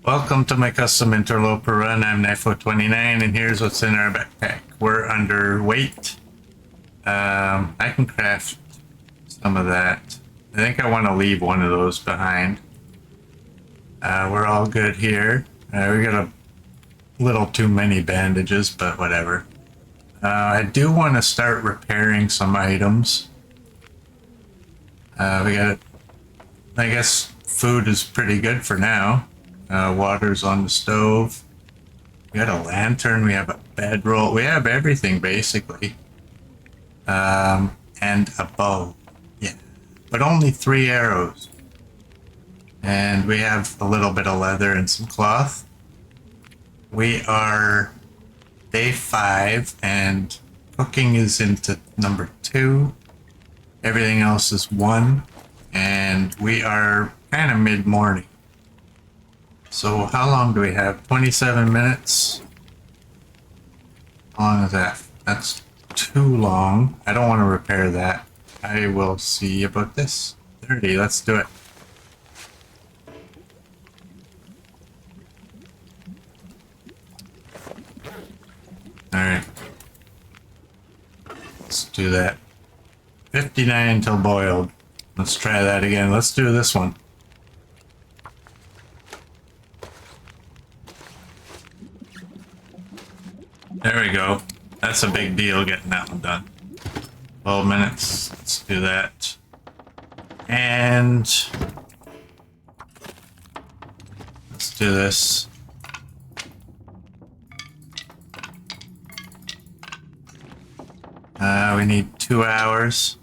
Welcome to my custom Interloper run. I'm Knifo29 and here's what's in our backpack. We're underweight. I can craft some of that. I think I want to leave one of those behind. We're all good here. We got a little too many bandages, but whatever. I do want to start repairing some items. We got, I guess food is pretty good for now. Water's on the stove. We got a lantern. We have a bedroll. We have everything basically. And a bow. Yeah, but only 3 arrows. And we have a little bit of leather and some cloth. We are day 5 and cooking is into number 2. Everything else is 1. And we are kind of mid-morning. So how long do we have? 27 minutes? How long is that? That's too long. I don't want to repair that. I will see about this. 30, let's do it. Alright. Let's do that. 59 till boiled. Let's try that again. Let's do this one. There we go. That's a big deal getting that one done. 12 minutes. Let's do that. And let's do this. We need 2 hours.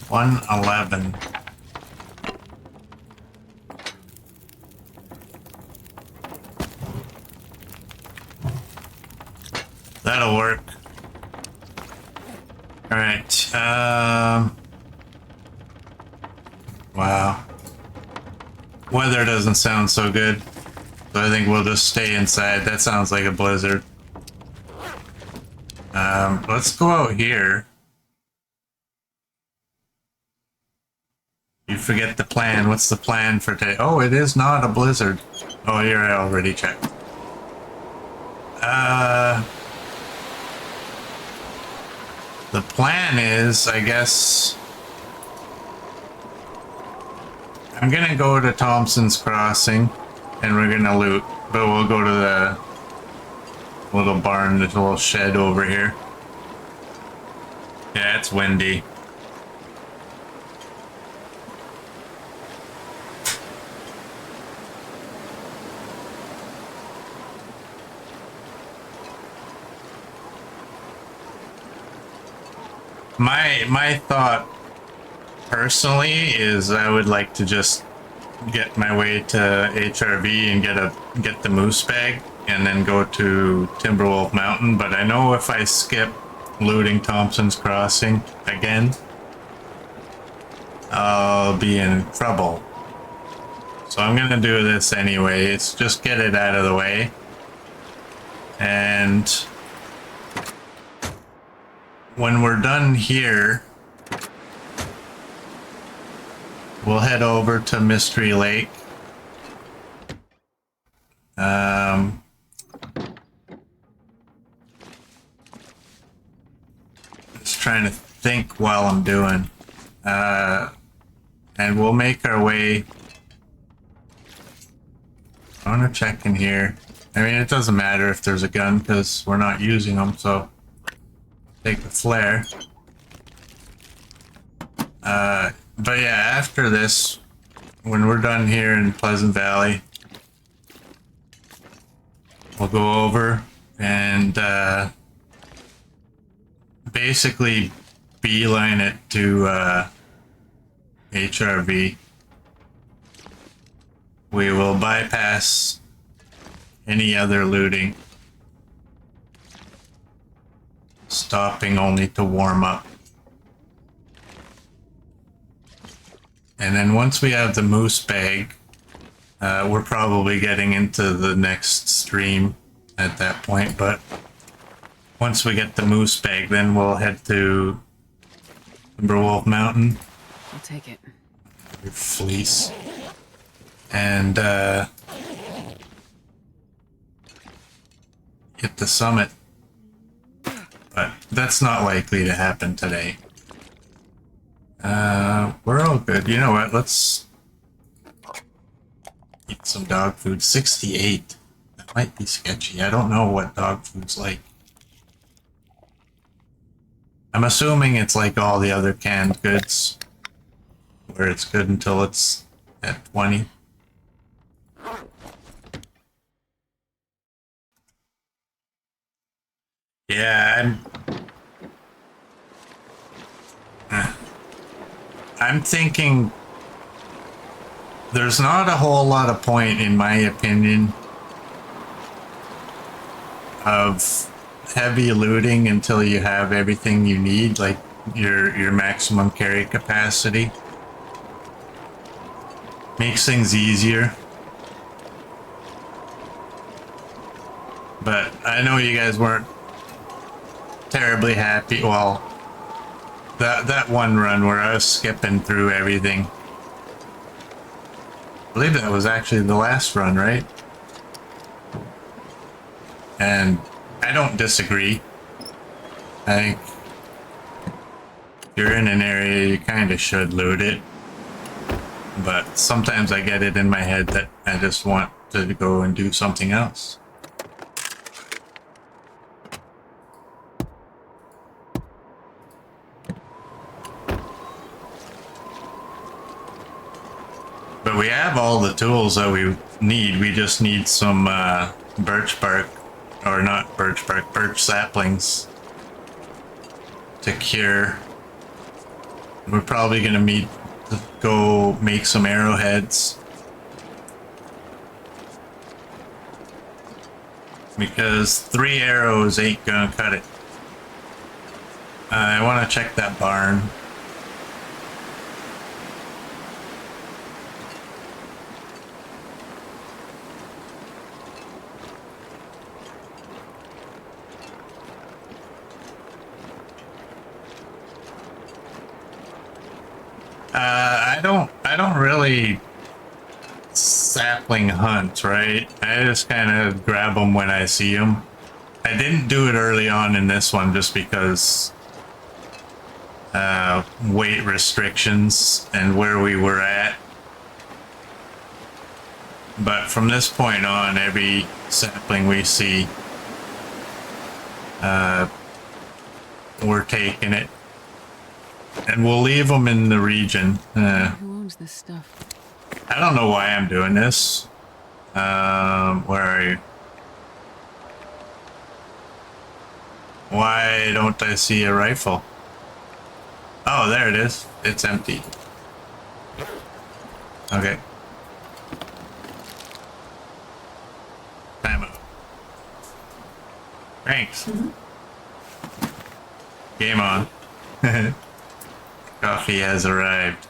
$111. That'll work. All right. Wow. Weather doesn't sound so good, so I think we'll just stay inside. That sounds like a blizzard. Let's go out here. You forget the plan. What's the plan for today? Oh, it is not a blizzard. Oh, here I already checked. The plan is, I guess, I'm gonna go to Thompson's Crossing and we're gonna loot, but we'll go to the little barn, this little shed over here. Yeah, it's windy. My thought personally is I would like to just get my way to HRV and get the moose bag and then go to Timberwolf Mountain, but I know if I skip looting Thompson's Crossing again, I'll be in trouble. So I'm gonna do this anyway. It's just get it out of the way. And when we're done here, we'll head over to Mystery Lake. Just trying to think while I'm doing. And we'll make our way. I want to check in here. I mean, it doesn't matter if there's a gun because we're not using them, so take the flare. But yeah, after this, when we're done here in Pleasant Valley, we'll go over and basically beeline it to HRV. We will bypass any other looting, stopping only to warm up. And then once we have the moose bag, we're probably getting into the next stream at that point, but once we get the moose bag, then we'll head to Timberwolf Mountain. I'll take it. Your fleece. And hit the summit. But that's not likely to happen today. We're all good. You know what? Let's eat some dog food. 68. That might be sketchy. I don't know what dog food's like. I'm assuming it's like all the other canned goods, where it's good until it's at 20. Yeah, I'm thinking there's not a whole lot of point, in my opinion, of heavy looting until you have everything you need, like your maximum carry capacity. Makes things easier. But I know you guys weren't terribly happy. Well, that one run where I was skipping through everything. I believe that was actually the last run, right? And I don't disagree. I think if you're in an area, you kind of should loot it. But sometimes I get it in my head that I just want to go and do something else. But we have all the tools that we need. We just need some birch bark, or not birch bark, birch saplings to cure. We're probably going to go make some arrowheads. Because 3 arrows ain't going to cut it. I want to check that barn. I don't really sapling hunt, right? I just kind of grab them when I see them. I didn't do it early on in this one just because weight restrictions and where we were at. But from this point on, every sapling we see, we're taking it. And we'll leave them in the region. Who owns this stuff? I don't know why I'm doing this. Where are you? Why don't I see a rifle? Oh, there it is. It's empty. Okay. Time out. Thanks. Game on. Coffee has arrived.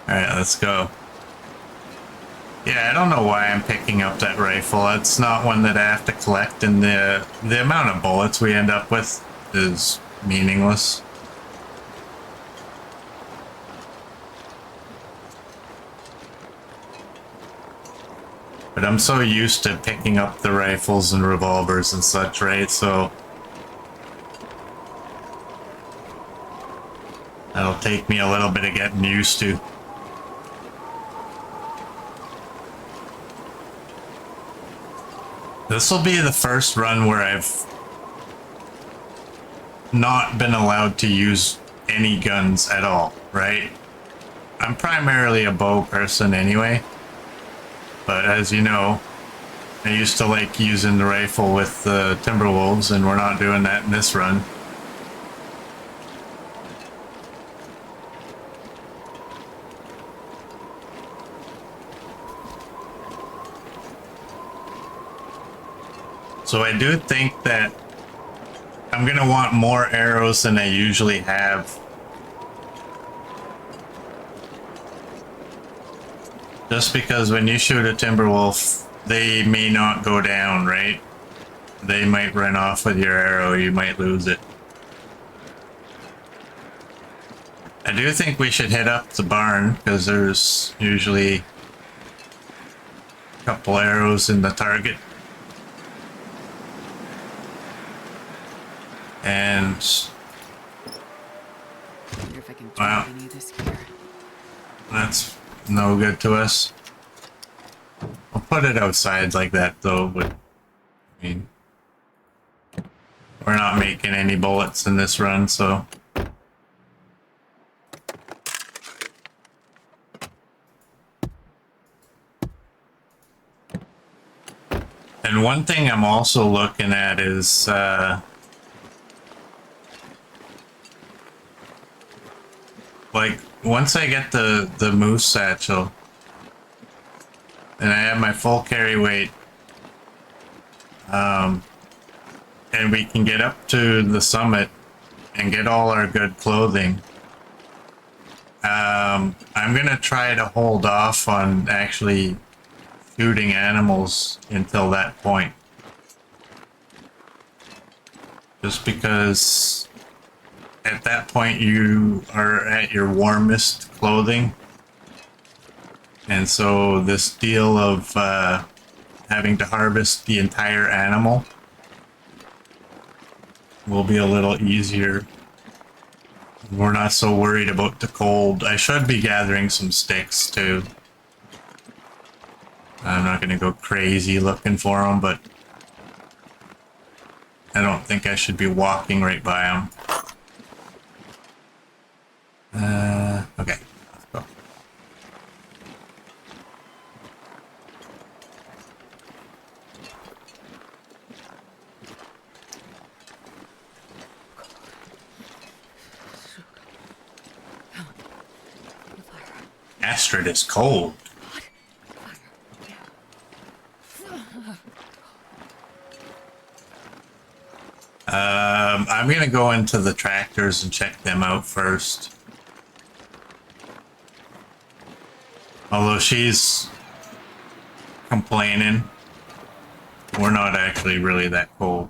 Alright, let's go. Yeah, I don't know why I'm picking up that rifle. It's not one that I have to collect, and the amount of bullets we end up with is meaningless. But I'm so used to picking up the rifles and revolvers and such, right? So that'll take me a little bit of getting used to. This will be the first run where I've not been allowed to use any guns at all, right? I'm primarily a bow person anyway. But as you know, I used to like using the rifle with the Timberwolves, and we're not doing that in this run. So I do think that I'm going to want more arrows than I usually have. Just because when you shoot a Timberwolf, they may not go down, right? they might run off with your arrow, you might lose it. I do think we should hit up the barn, because there's usually a couple arrows in the target. And I wonder if I can wow, drop any of this gear. that's no good to us. I'll put it outside like that though, but I mean, we're not making any bullets in this run, so. And one thing I'm also looking at is like once I get the moose satchel and I have my full carry weight, and we can get up to the summit and get all our good clothing, I'm gonna try to hold off on actually shooting animals until that point, just because at that point you are at your warmest clothing, and so this deal of having to harvest the entire animal will be a little easier. We're not so worried about the cold. I should be gathering some sticks too. I'm not going to go crazy looking for them, but I don't think I should be walking right by them. Okay, let's go. Astrid is cold. I'm gonna go into the tractors and check them out first. Although she's complaining, we're not actually really that cold.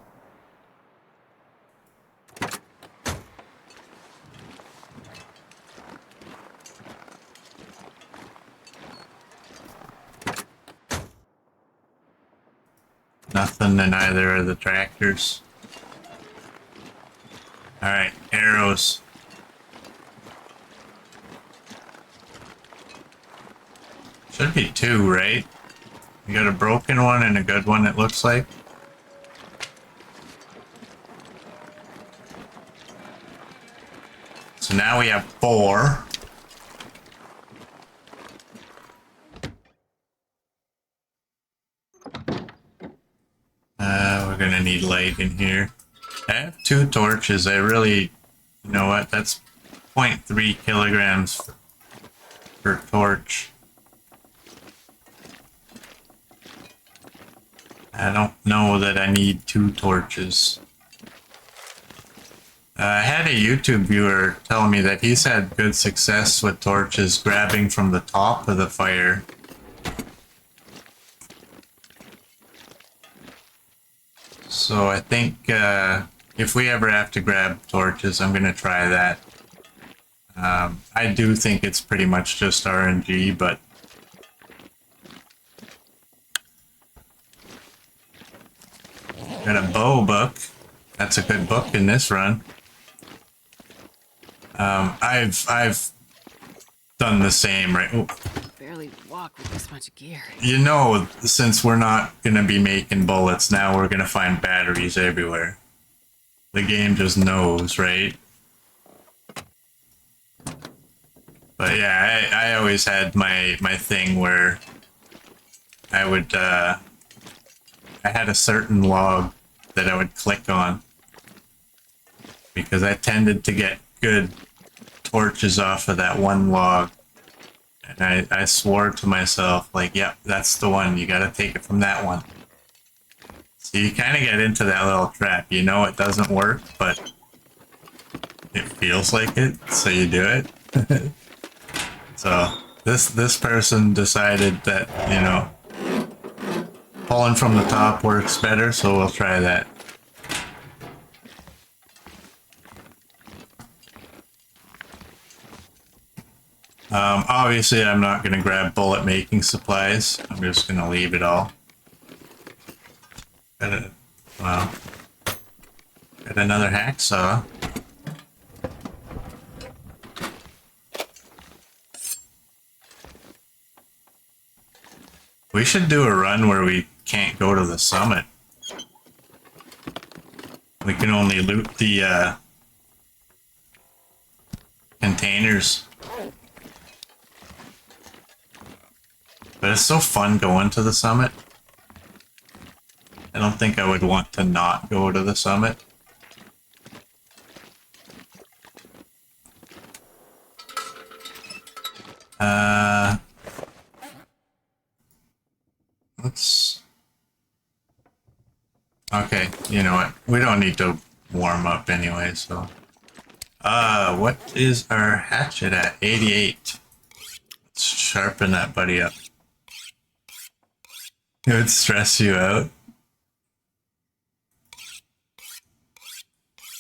Nothing in either of the tractors. Alright, arrows. Should be two, right? You got a broken one and a good one, it looks like. So now we have 4. We're gonna need light in here. I have 2 torches. I really, you know what? That's 0.3 kilograms per torch. I don't know that I need 2 torches. I had a YouTube viewer tell me that he's had good success with torches grabbing from the top of the fire. So I think if we ever have to grab torches, I'm going to try that. I do think it's pretty much just RNG, but got a bow book. That's a good book in this run. I've done the same, right? Oh. Barely walk with this much gear. You know, since we're not gonna be making bullets, now we're gonna find batteries everywhere. The game just knows, right? But yeah, I always had my thing where I would I had a certain log that I would click on because I tended to get good torches off of that one log. And I swore to myself, like, yep, that's the one. You gotta take it from that one. So you kind of get into that little trap. You know it doesn't work, but it feels like it, so you do it. So this person decided that, you know, Falling from the top works better, so we'll try that. Obviously, I'm not going to grab bullet making supplies. I'm just going to leave it all. Wow. Got another hacksaw. We should do a run where we can't go to the summit. We can only loot the containers. But it's so fun going to the summit. I don't think I would want to not go to the summit. Let's... Okay, you know what? We don't need to warm up anyway, so... what is our hatchet at? 88. Let's sharpen that buddy up. It would stress you out.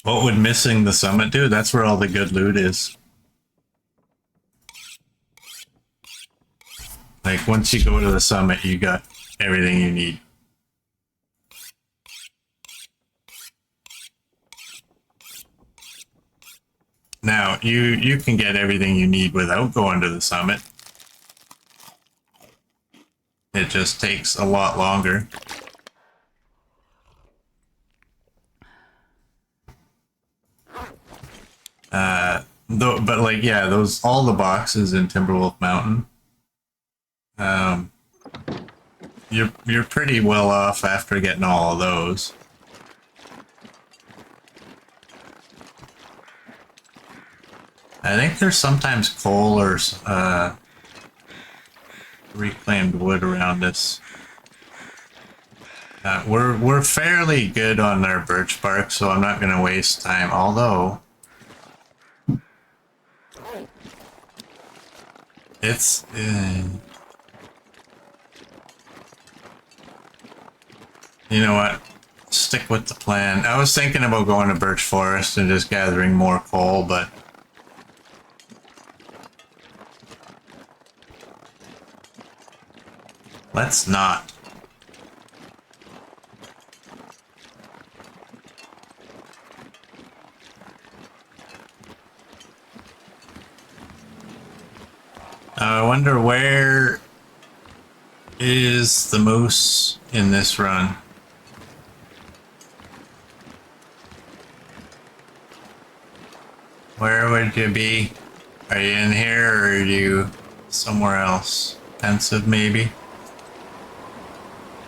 What would missing the summit do? That's where all the good loot is. Like, once you go to the summit, you got everything you need. Now, you can get everything you need without going to the summit. It just takes a lot longer. But like, yeah, those, all the boxes in Timberwolf Mountain, you're pretty well off after getting all of those. I think there's sometimes coal or reclaimed wood around us. We're fairly good on our birch bark, so I'm not going to waste time. Although it's you know what? Stick with the plan. I was thinking about going to Birch Forest and just gathering more coal, but let's not. I wonder where is the moose in this run? Where would you be? Are you in here or are you somewhere else? Pensive maybe?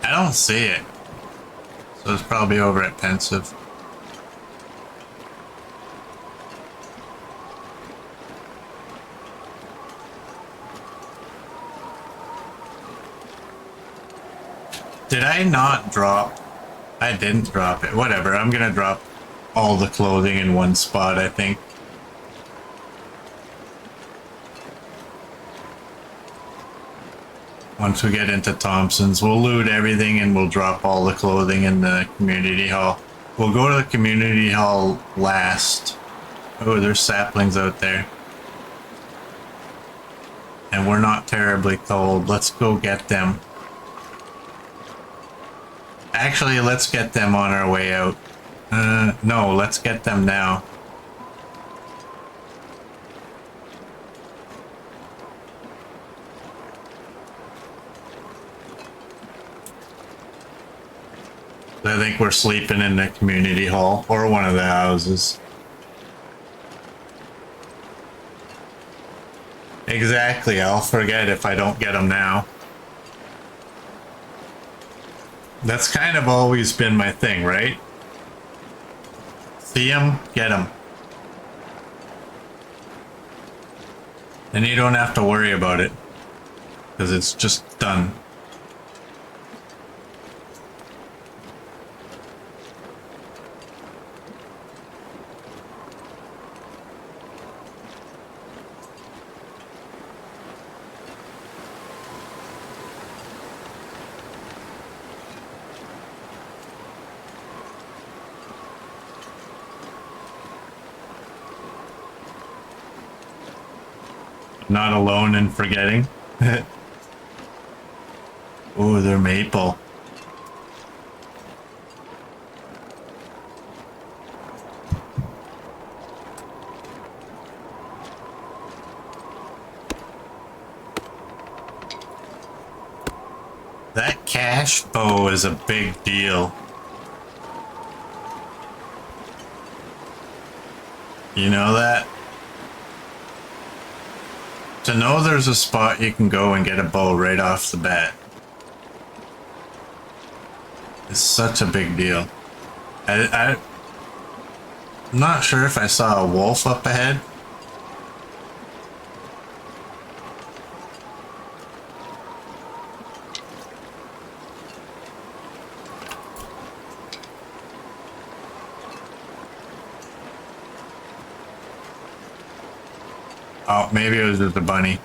I don't see it. So it's probably over at Pensive. Did I not drop? I didn't drop it. Whatever, I'm gonna drop all the clothing in one spot, I think. Once we get into Thompson's, we'll loot everything and we'll drop all the clothing in the community hall. We'll go to the community hall last. Oh, there's saplings out there. And we're not terribly cold. Let's go get them. Actually, let's get them on our way out. No, let's get them now. I think we're sleeping in the community hall or one of the houses. Exactly, I'll forget if I don't get them now. That's kind of always been my thing, right? See them, get them. And you don't have to worry about it, because it's just done. not alone in forgetting. Oh, they're maple. That cash bow is a big deal. You know that? To know there's a spot you can go and get a bow right off the bat is such a big deal. I'm not sure if I saw a wolf up ahead. Oh, maybe it was just a bunny.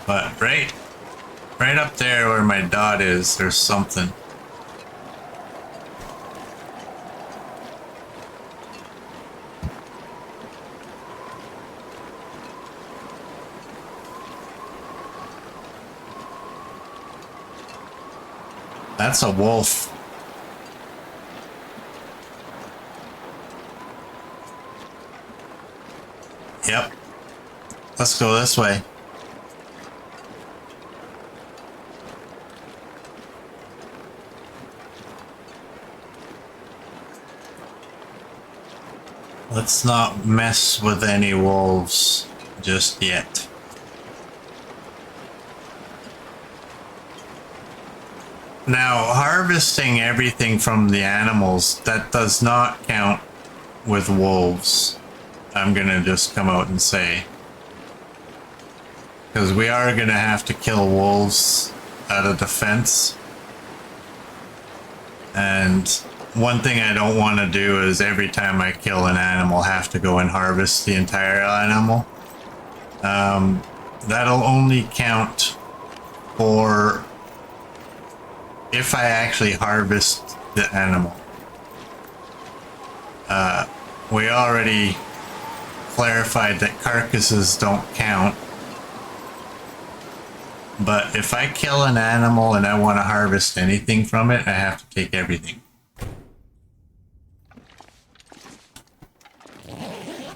But right up there where my dot is, there's something. That's a wolf. Yep. Let's go this way. Let's not mess with any wolves just yet. Now, harvesting everything from the animals, that does not count with wolves. I'm gonna just come out and say. Because we are gonna have to kill wolves out of defense. And one thing I don't want to do is every time I kill an animal have to go and harvest the entire animal. That'll only count for if I actually harvest the animal. We already clarified that carcasses don't count. But if I kill an animal and I want to harvest anything from it, I have to take everything.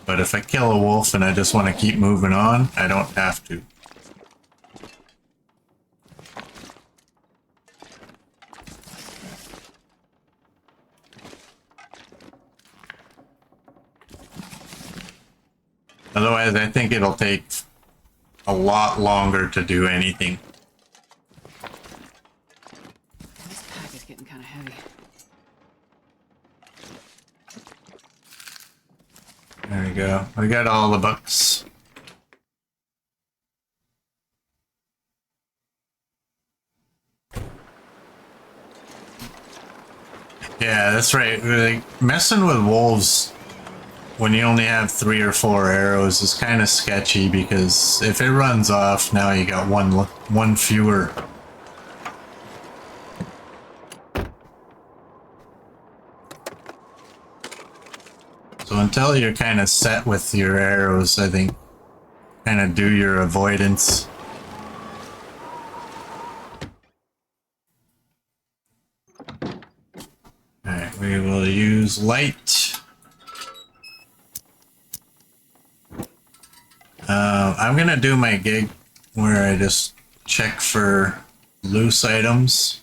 But if I kill a wolf and I just want to keep moving on, I don't have to. Otherwise, I think it'll take a lot longer to do anything. This pack is getting kind of heavy. There we go. We got all the books. Yeah, that's right. Like, messing with wolves when you only have 3 or 4 arrows is kind of sketchy, because if it runs off, now you got one fewer. So until you're kind of set with your arrows, I think kind of do your avoidance. Alright, we will use light. I'm gonna do my gig where I just check for loose items.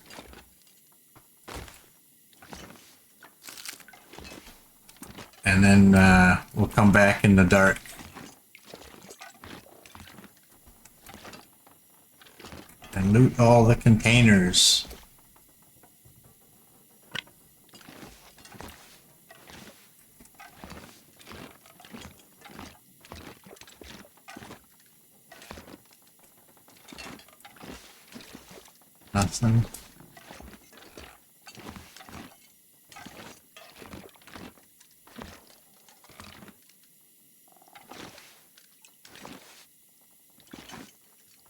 And then we'll come back in the dark. And loot all the containers. Nothing.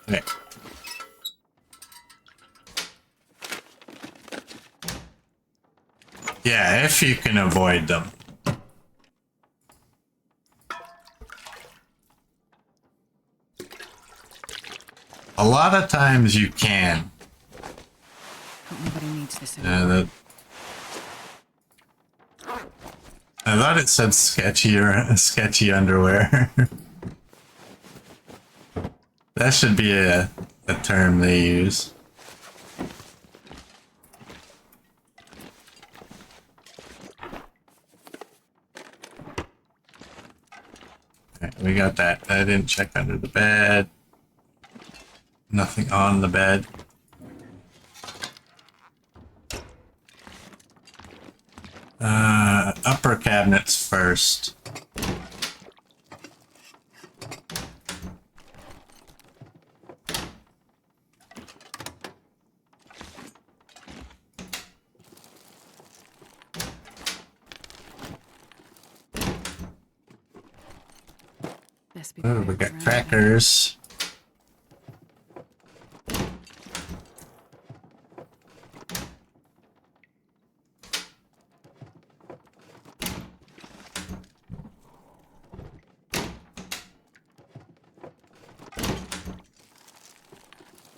Okay. Yeah, if you can avoid them. A lot of times you can. Hope nobody needs this Yeah, anymore. I thought it said sketchy or sketchy underwear. That should be a term they use. Alright, we got that. I didn't check under the bed. Nothing on the bed. Upper cabinets first. Best be Oh, we prepared got for anything. crackers.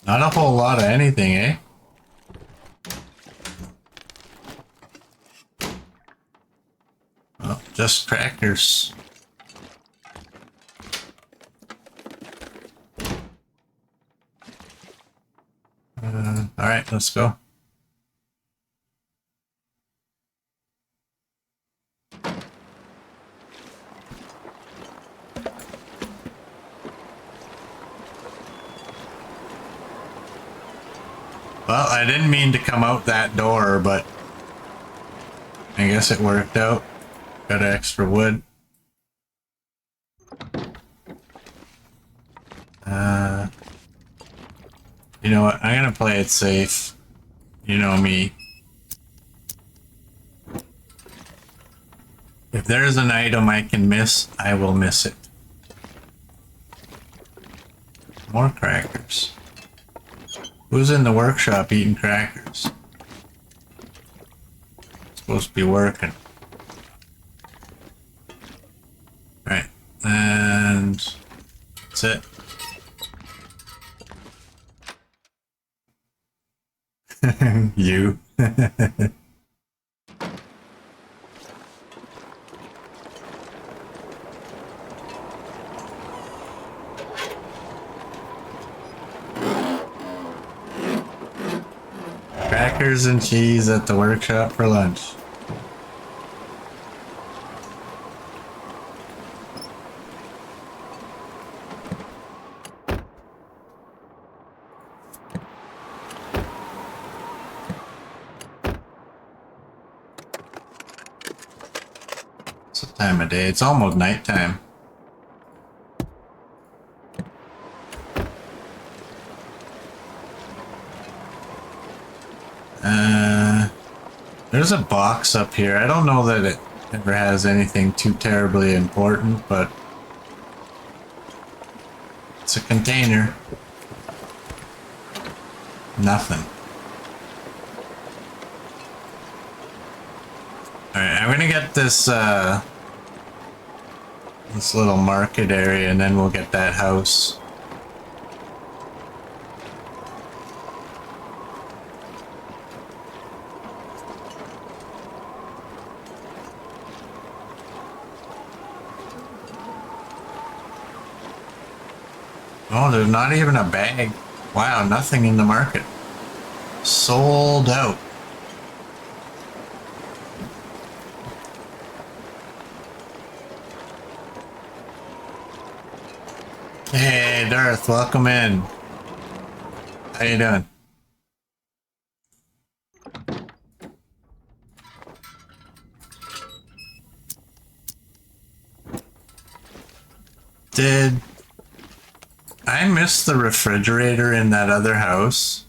Not a whole lot of anything, eh? Oh, just crackers. Alright, let's go. Well, I didn't mean to come out that door, but I guess it worked out. Got extra wood. You know what? I'm gonna play it safe. You know me. If there's an item I can miss, I will miss it. More crackers. Who's in the workshop eating crackers? Supposed to be working. Right. And that's it. You. Crackers and cheese at the workshop for lunch. It's the time of day. It's almost nighttime. There's a box up here. I don't know that it ever has anything too terribly important, but it's a container. Nothing. Alright, I'm gonna get this this little market area and then we'll get that house. Oh, there's not even a bag. Wow, nothing in the market. Sold out. Hey, Darth, welcome in. How you doing? Did I miss the refrigerator in that other house?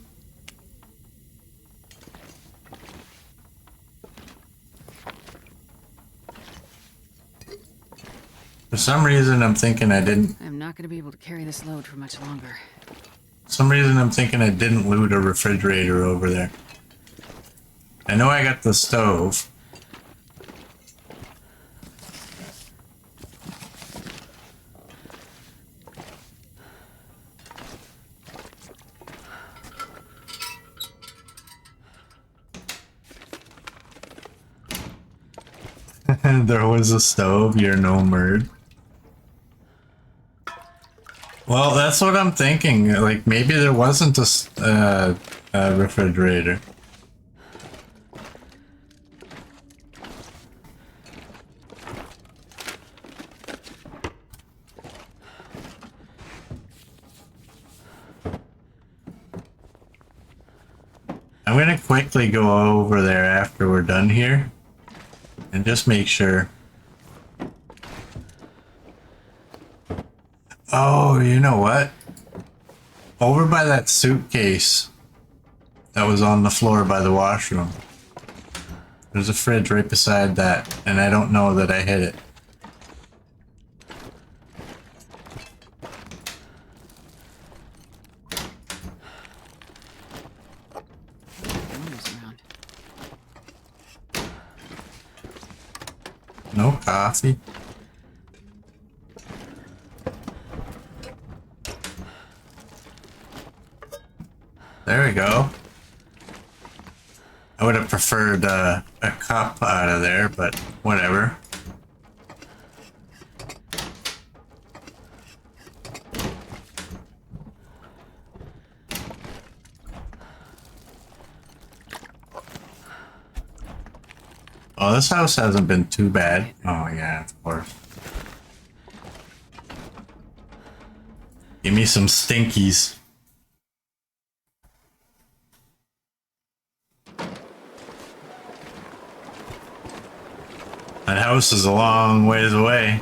For some reason, I'm thinking I didn't. I'm not going to be able to carry this load for much longer. For some reason, I'm thinking I didn't loot a refrigerator over there. I know I got the stove. There was a stove, you're no merd. Well, that's what I'm thinking. Like, maybe there wasn't a refrigerator. I'm gonna quickly go over there after we're done here and just make sure. Oh, you know what? Over by that suitcase that was on the floor by the washroom. There's a fridge right beside that, and I don't know that I hit it. Almost around. No coffee. There we go. I would have preferred a cup out of there, but whatever. Oh, this house hasn't been too bad. Oh yeah, of course. Give me some stinkies. That house is a long ways away.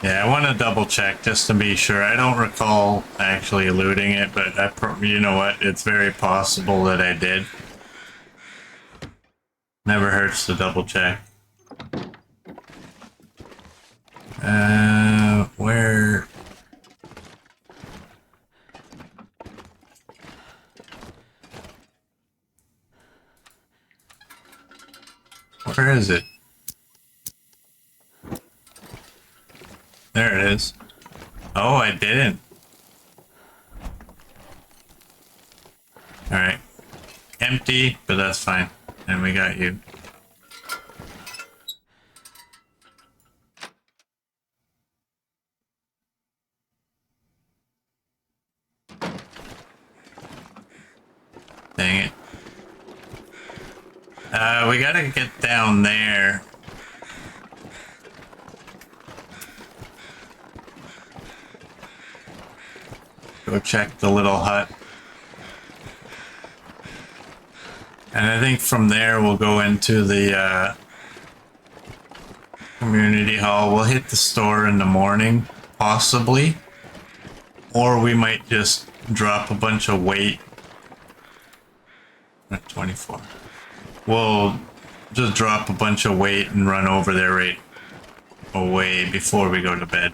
Yeah, I want to double check just to be sure. I don't recall actually looting it, but you know what? It's very possible that I did. Never hurts to double check. Where? Where is it? There it is. Oh, I didn't. Alright. Empty, but that's fine. And we got you. Dang it. We gotta get down there. Go check the little hut. And I think from there we'll go into the community hall. We'll hit the store in the morning, possibly. Or we might just drop a bunch of weight. At 24. We'll just drop a bunch of weight and run over there right away before we go to bed.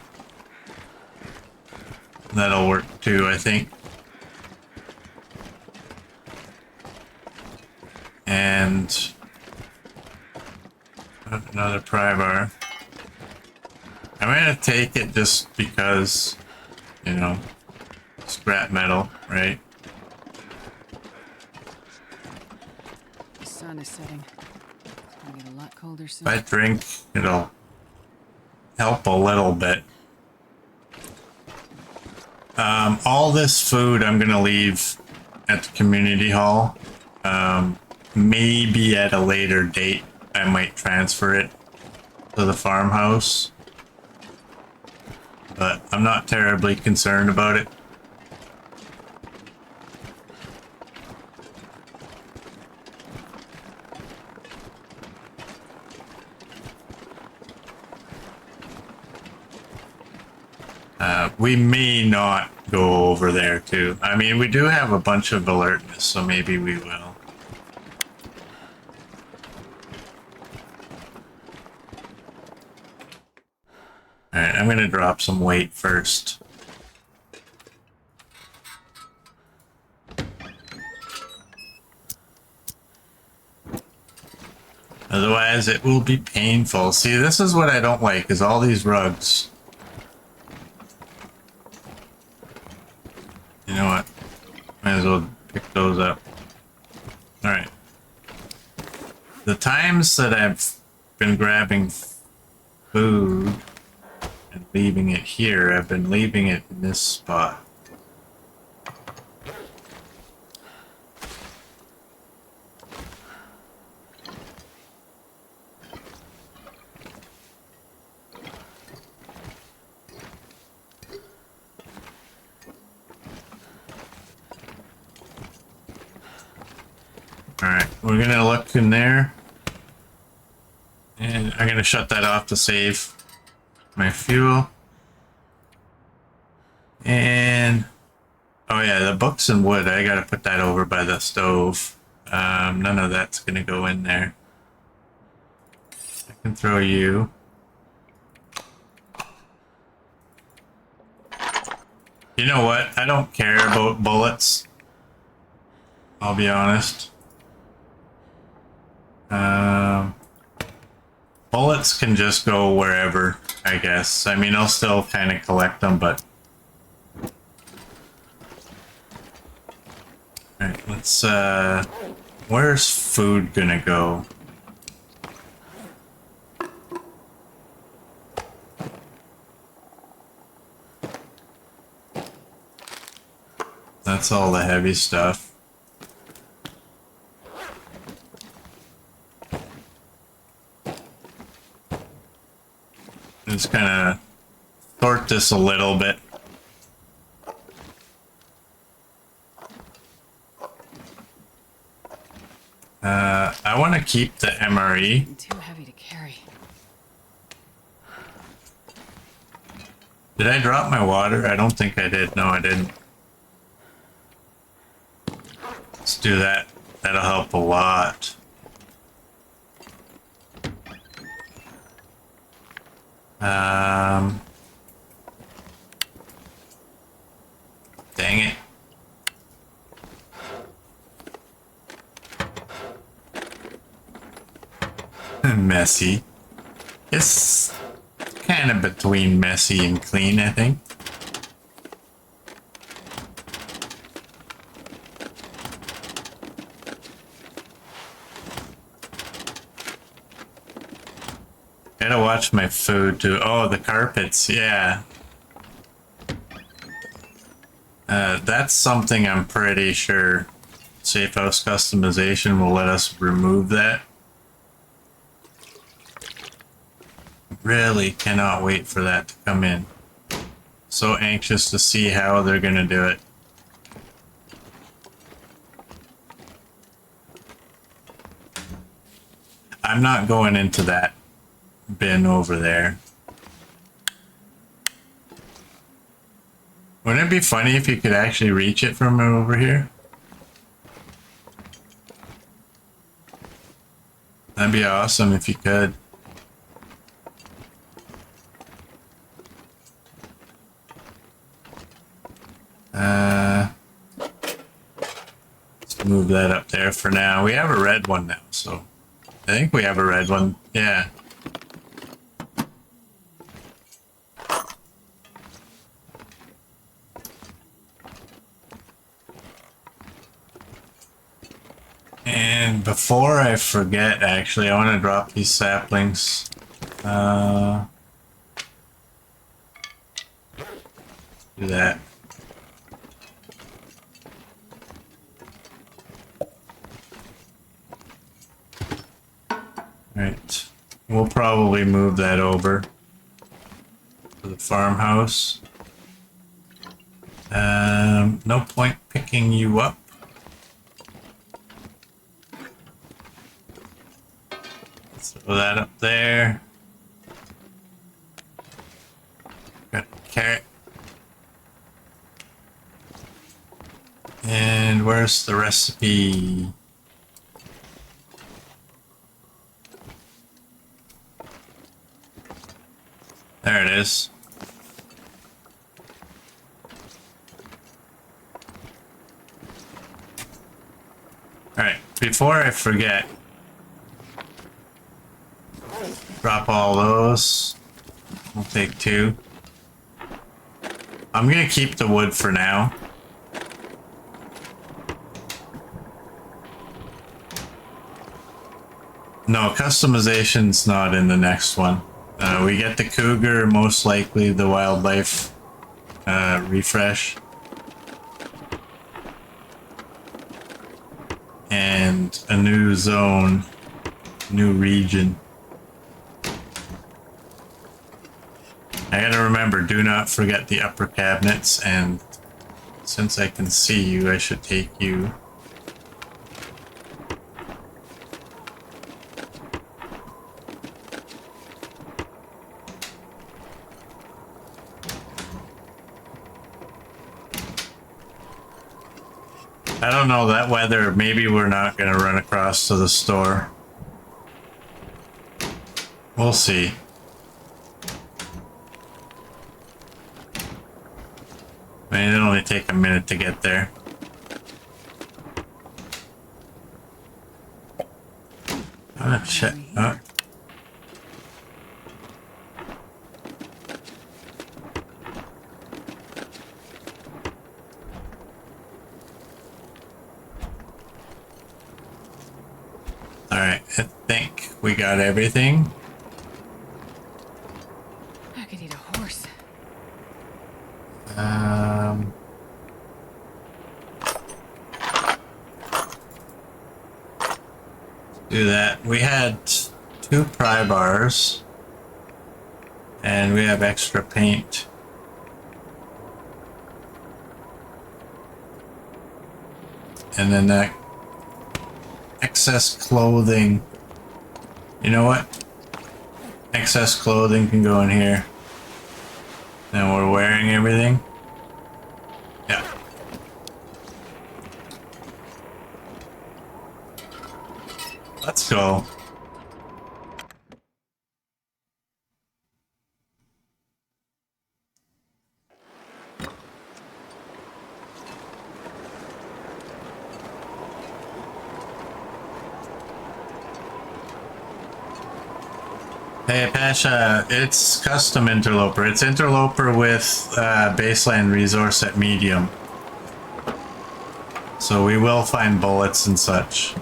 That'll work too, I think. And another pry bar. I'm gonna take it just because, you know, scrap metal, right? The sun is setting. It's gonna get a lot colder soon. If I drink, it'll help a little bit. All this food I'm gonna leave at the community hall. Maybe at a later date I might transfer it to the farmhouse. But I'm not terribly concerned about it. We may not go over there too. I mean, we do have a bunch of alertness, so maybe we will. Alright, I'm gonna drop some weight first. Otherwise, it will be painful. See, this is what I don't like, is all these rugs. You know what? Might as well pick those up. Alright. The times that I've been grabbing food and leaving it here, I've been leaving it in this spot. Alright, we're gonna look in there. And I'm gonna shut that off to save my fuel. And oh yeah, the books and wood, I gotta put that over by the stove. None of that's gonna go in there. I can throw you. You know what? I don't care about bullets. I'll be honest. Bullets can just go wherever, I guess. I mean, I'll still kind of collect them, but... Alright, let's, where's food gonna go? That's all the heavy stuff. Just kind of sort this a little bit. I want to keep the MRE. Too heavy to carry. Did I drop my water? I don't think I did. No, I didn't. Let's do that. That'll help a lot. Dang it. Messy. It's kind of between messy and clean, I think. Gotta watch my food too. Oh, the carpets, yeah. That's something I'm pretty sure Safe House Customization will let us remove that. Really cannot wait for that to come in. So anxious to see how they're gonna do it. I'm not going into that bin over there. Wouldn't it be funny if you could actually reach it from over here? That'd be awesome if you could. Let's move that up there for now. We have a red one now, so I think we have a red one. Yeah. And before I forget, actually, I want to drop these saplings. Do that. Right. We'll probably move that over to the farmhouse. No point picking you up. Throw that up there. Got a carrot. And where's the recipe? There it is. Alright, before I forget, Drop all those. We'll take 2. I'm gonna keep the wood for now. No, customization's not in the next one. We get the cougar, most likely the wildlife refresh. And a new zone, new region. I gotta remember, do not forget the upper cabinets, and since I can see you, I should take you. I don't know, that weather, maybe we're not gonna run across to the store. We'll see. I mean, it'll only take a minute to get there. Oh, shit. Oh. Alright, I think we got everything. I could eat a horse. Do that. We had 2 pry bars, and we have extra paint. And then that excess clothing. You know what? Excess clothing can go in here. And we're wearing everything. Yeah. Let's go. Hey Pasha, it's custom Interloper. It's Interloper with baseline resource at medium. So we will find bullets and such.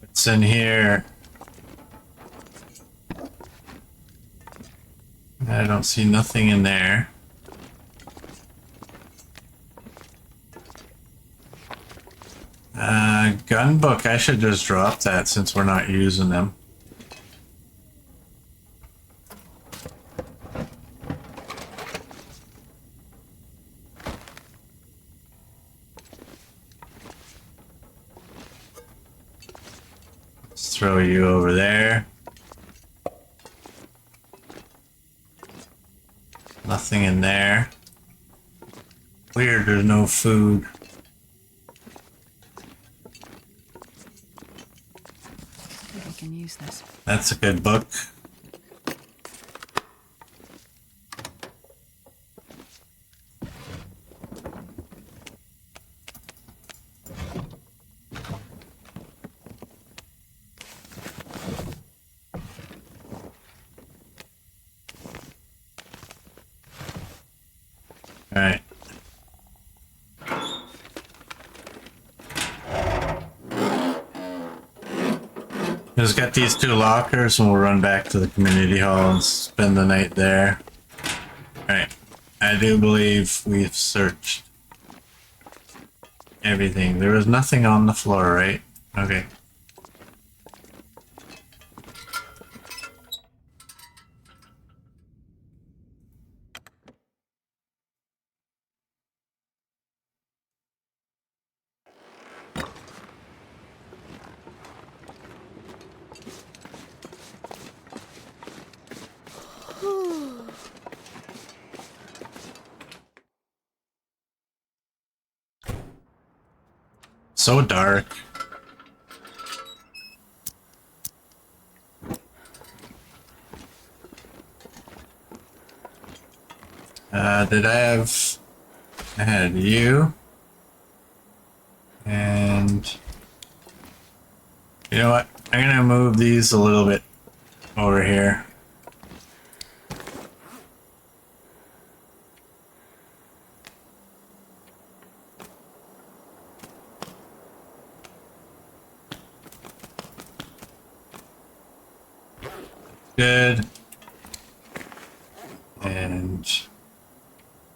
What's in here? I don't see nothing in there. Gun book, I should just drop that since we're not using them. Let's throw you over there. Nothing in there. Weird, there's no food. I think I can use this. That's a good book. Alright. Just got these 2 lockers and we'll run back to the community hall and spend the night there. Alright. I do believe we've searched everything. There was nothing on the floor, right? Okay. so dark. Did I had you. And you know what? I'm gonna move these a little bit over here. Good. And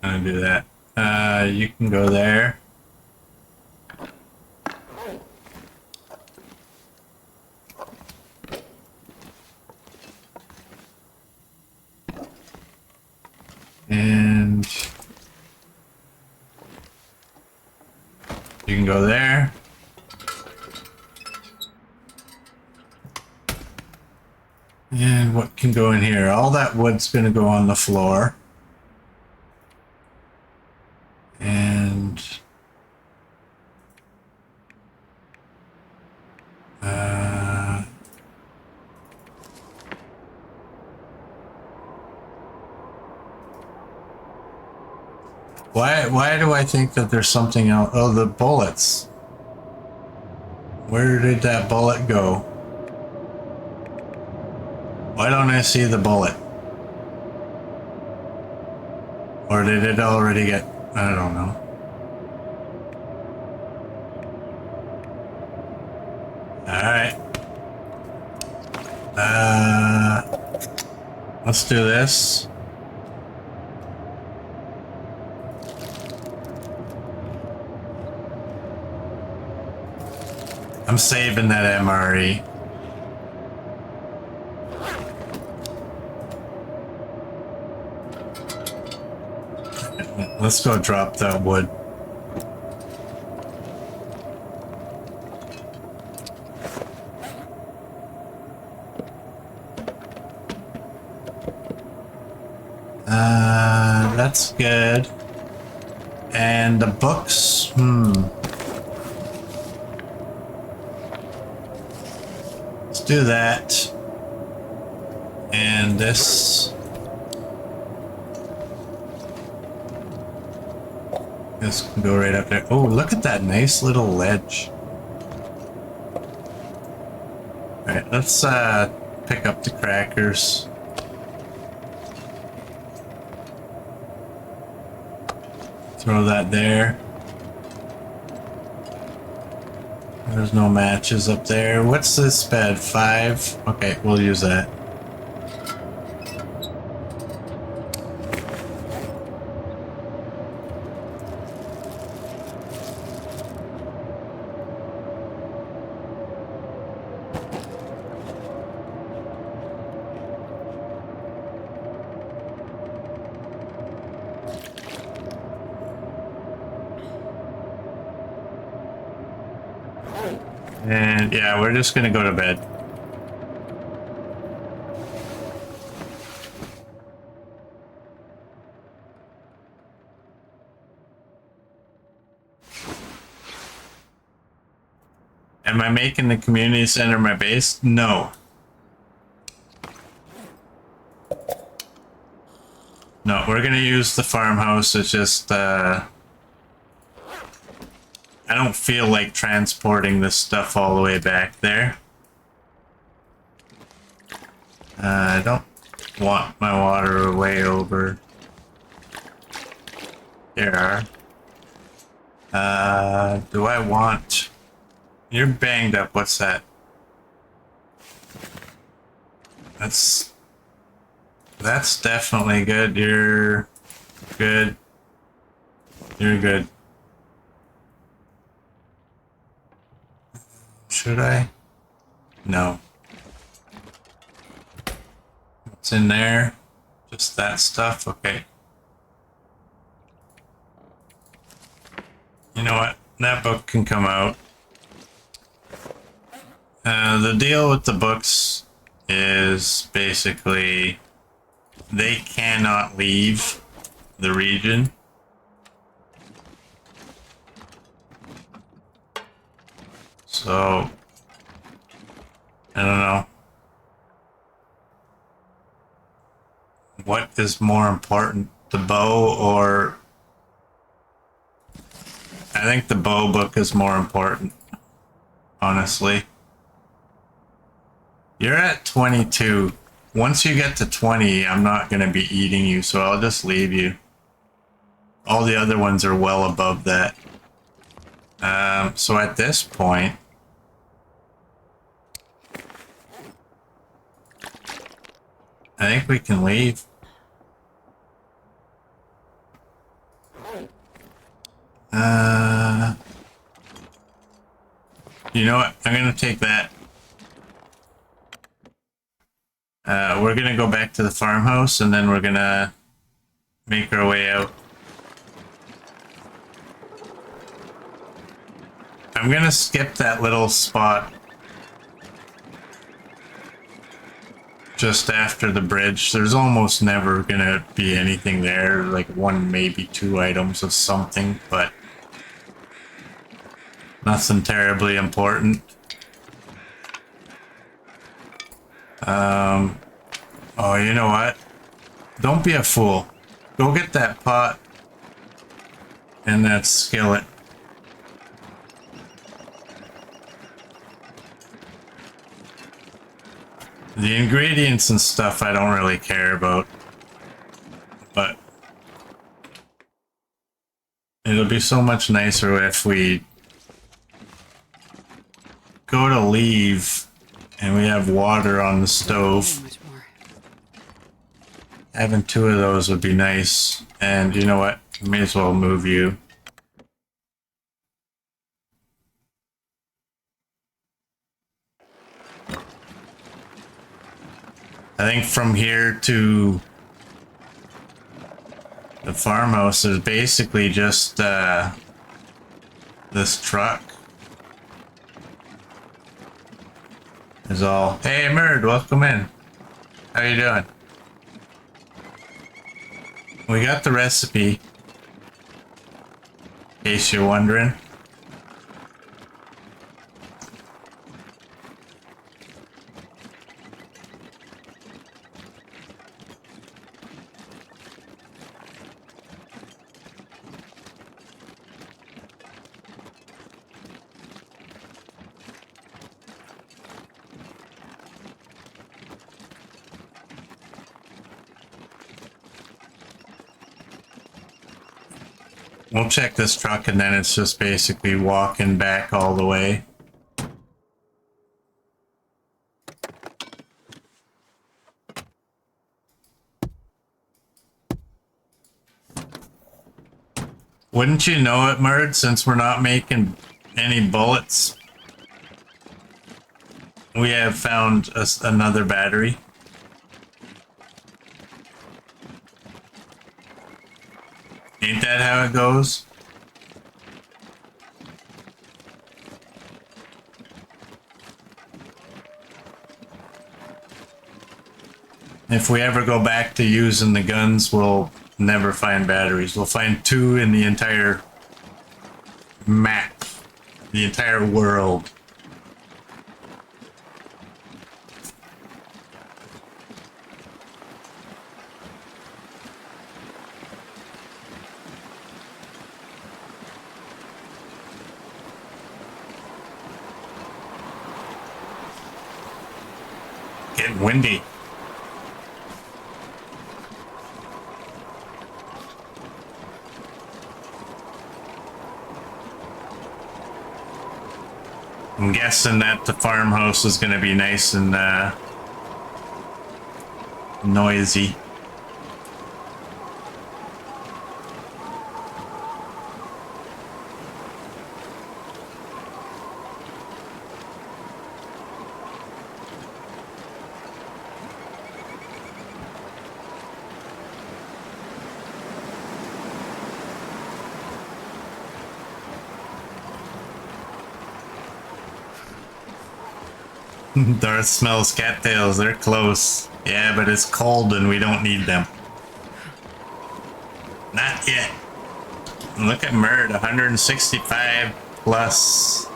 I'm gonna do that. You can go there. And you can go there. And what can go in here? All that wood's gonna go on the floor. And why do I think that there's something else? Oh, the bullets. Where did that bullet go? Why don't I see the bullet? Or did it already get... I don't know. Alright. Let's do this. I'm saving that MRE. Let's go drop that wood. That's good. And the books, Let's do that. And this can go right up there. Oh, look at that nice little ledge. All right, let's pick up the crackers. Throw that there. There's no matches up there. What's this bed? 5? Okay, we'll use that. And yeah, we're just gonna go to bed. Am I making the community center my base? No. No, we're gonna use the farmhouse. It's just, I don't feel like transporting this stuff all the way back there. I don't want my water way over here. Do I want... You're banged up. What's that? That's definitely good. You're good. You're good. Should I? No. What's in there? Just that stuff? Okay. You know what? That book can come out. The deal with the books is basically they cannot leave the region. So, I don't know. What is more important, the bow or... I think the bow book is more important, honestly. You're at 22. Once you get to 20, I'm not going to be eating you, so I'll just leave you. All the other ones are well above that. So at this point, I think we can leave. You know what? I'm going to take that. We're going to go back to the farmhouse, and then we're going to make our way out. I'm going to skip that little spot just after the bridge. There's almost never going to be anything there, like one, maybe two items of something, but nothing terribly important. Oh, you know what? Don't be a fool. Go get that pot and that skillet. The ingredients and stuff I don't really care about, but it'll be so much nicer if we go to leave and we have water on the stove. Having two of those would be nice. And you know what? I may as well move you. I think from here to the farmhouse is basically just this truck. Is all. Hey, Merd, welcome in. How you doing? We got the recipe, in case you're wondering. We'll check this truck and then it's just basically walking back all the way. Wouldn't you know it, Merd, since we're not making any bullets? We have found another battery. Ain't that how it goes? If we ever go back to using the guns, we'll never find batteries. We'll find two in the entire map, the entire world. Getting windy. I'm guessing that the farmhouse is going to be nice and noisy. Darth smells cattails. They're close. Yeah, but it's cold and we don't need them. Not yet. Look at Merd, 165 plus.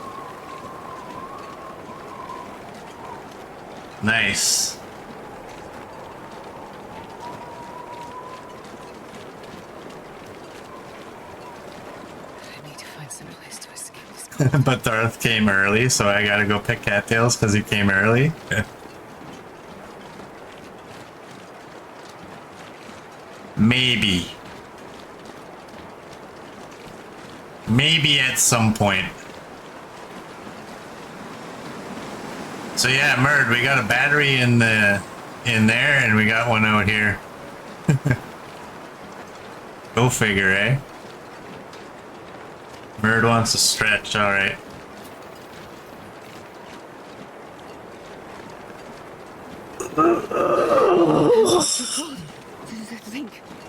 Nice. I need to find some place to escape this. But Darth came early, so I gotta go pick cattails because he came early. Maybe. Maybe at some point. So yeah, Murd, we got a battery in there, and we got one out here. Go figure, eh? Murd wants to stretch, alright.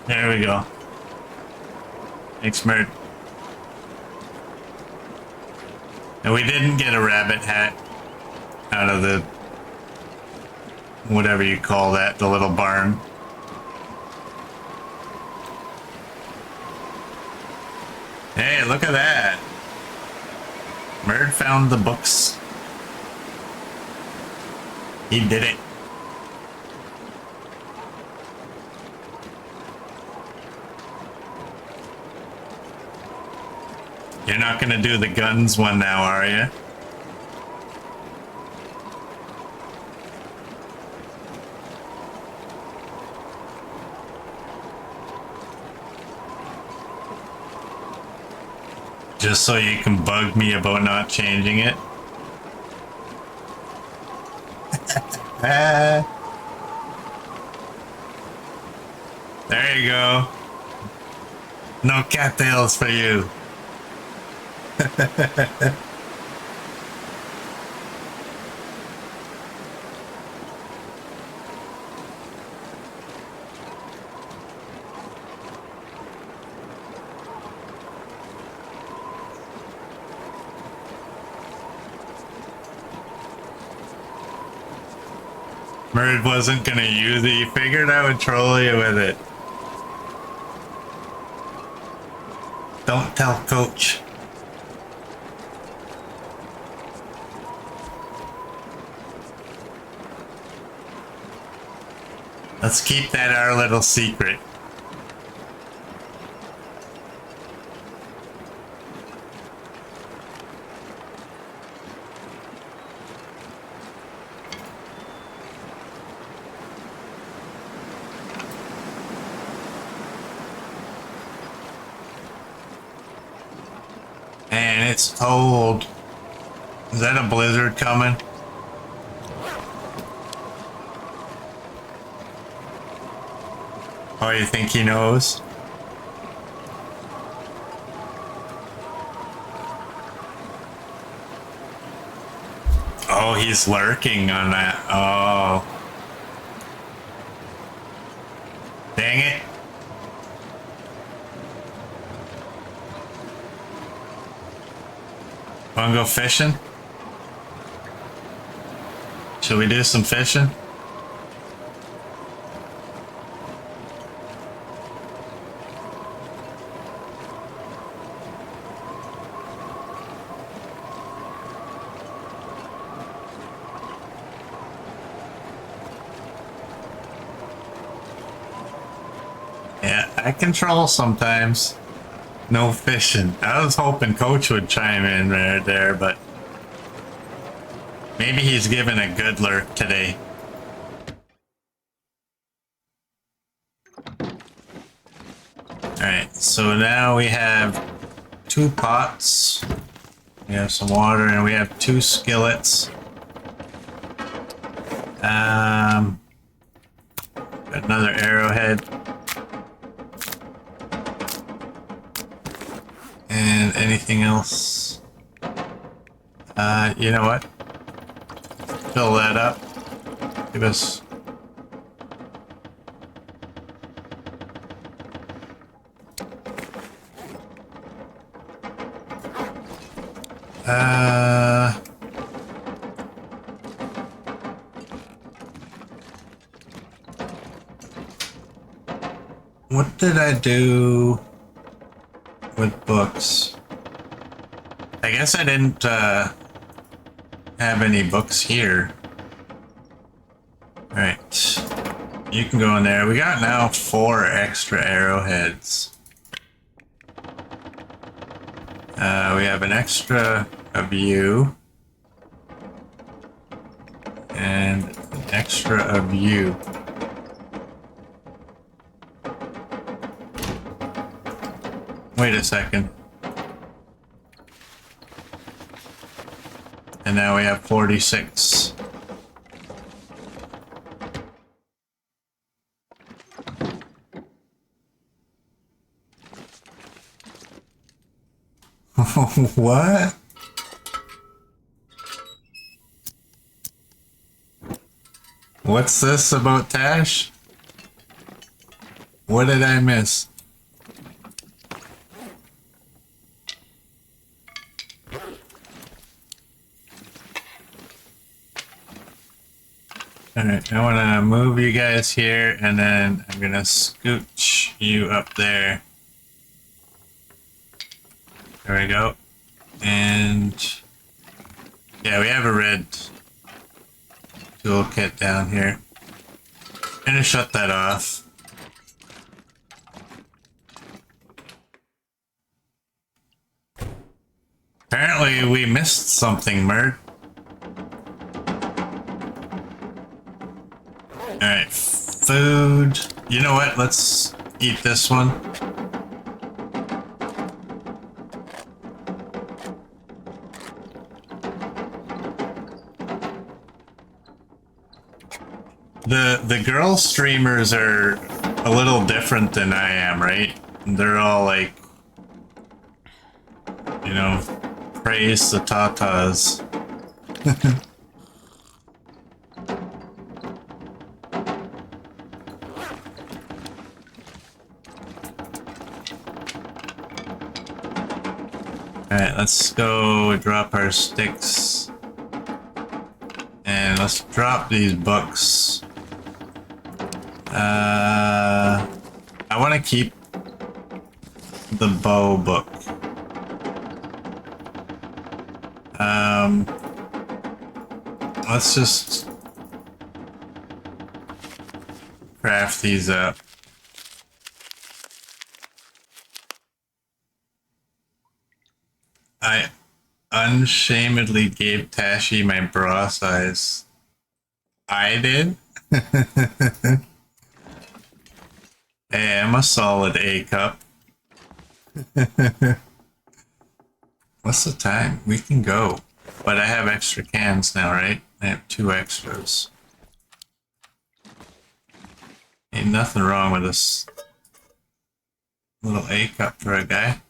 There we go. Thanks, Murd. And we didn't get a rabbit hat out of the... whatever you call that, the little barn. Hey, look at that! Murd found the books. He did it. You're not gonna do the guns one now, are you? Just so you can bug me about not changing it? There you go. No cattails for you. Murd wasn't gonna use it. You figured I would troll you with it. Don't tell Coach. Let's keep that our little secret. And it's cold. Is that a blizzard coming? Oh, you think he knows? Oh, he's lurking on that. Oh. Dang it. Wanna go fishing? Should we do some fishing? Yeah, I control sometimes. No fishing. I was hoping Coach would chime in right there, but maybe he's given a good lurk today. Alright, so now we have 2 pots. We have some water and we have 2 skillets. Another arrowhead. And anything else? You know what? Fill that up. Give us... What did I do with books? I guess I didn't have any books here. Alright. You can go in there. We got now 4 extra arrowheads. We have an extra of you. And an extra of you. Wait a second. And now we have 46. What? What's this about Tash? What did I miss? Alright, I want to move you guys here, and then I'm going to scooch you up there. There we go. And yeah, we have a red toolkit down here. I'm going to shut that off. Apparently we missed something, Mert. Alright, food. You know what? Let's eat this one. The girl streamers are a little different than I am, right? They're all like, you know, praise the tatas. Alright, let's go drop our sticks. And let's drop these books. I want to keep the bow book. Let's just craft these up. I unshamedly gave Tashi my bra size. I did? Hey, I'm a solid A cup. What's the time? We can go. But I have extra cans now, right? I have 2 extras. Ain't nothing wrong with this little A cup for a guy.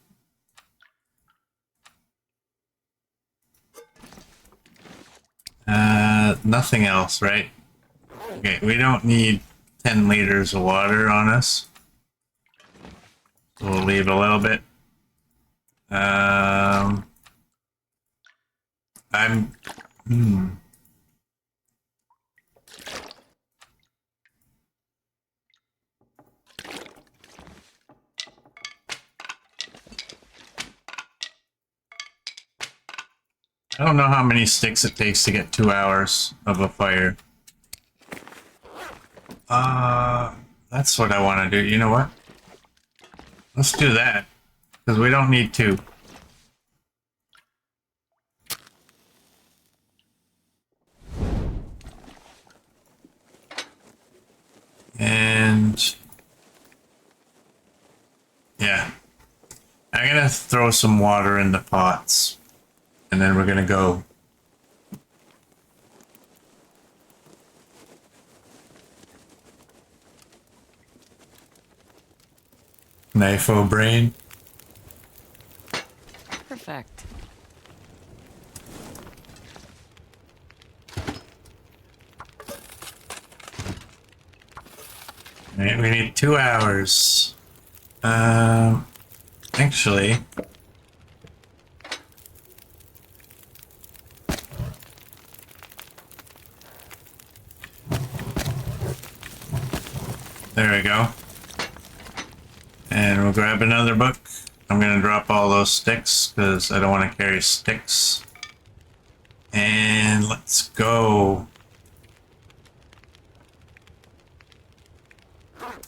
Nothing else, right? Okay, we don't need 10 liters of water on us. So we'll leave a little bit. I don't know how many sticks it takes to get 2 hours of a fire. That's what I want to do. You know what? Let's do that. Because we don't need 2. And yeah, I'm gonna throw some water in the pots, and then we're gonna go. Knifo brain. Perfect. Right, we need 2 hours. Actually, there we go. And we'll grab another book. I'm gonna drop all those sticks because I don't want to carry sticks. And let's go.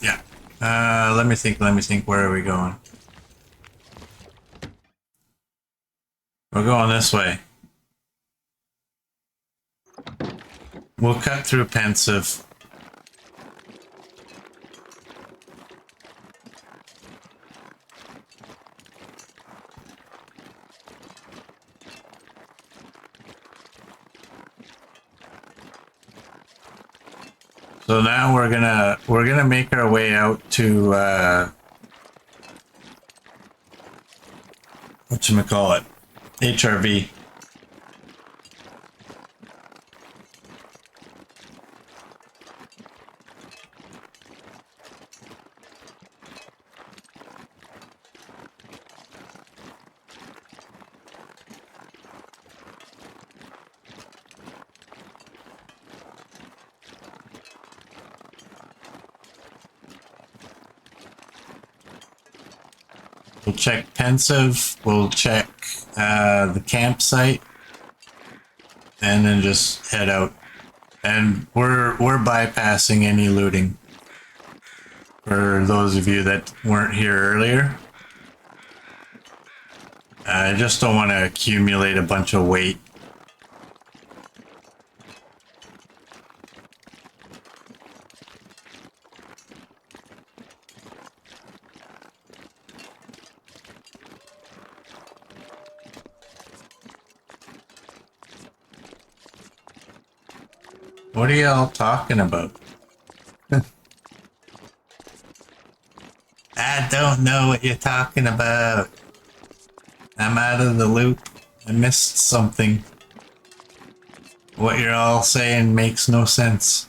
Yeah. Let me think. Let me think. Where are we going? We're going this way. We'll cut through Pensive. So now we're gonna make our way out to whatchamacallit? HRV. We'll check Pensive, we'll check the campsite, and then just head out. And we're bypassing any looting. For those of you that weren't here earlier. I just don't want to accumulate a bunch of weight. What are y'all talking about? I don't know what you're talking about. I'm out of the loop. I missed something. What you're all saying makes no sense.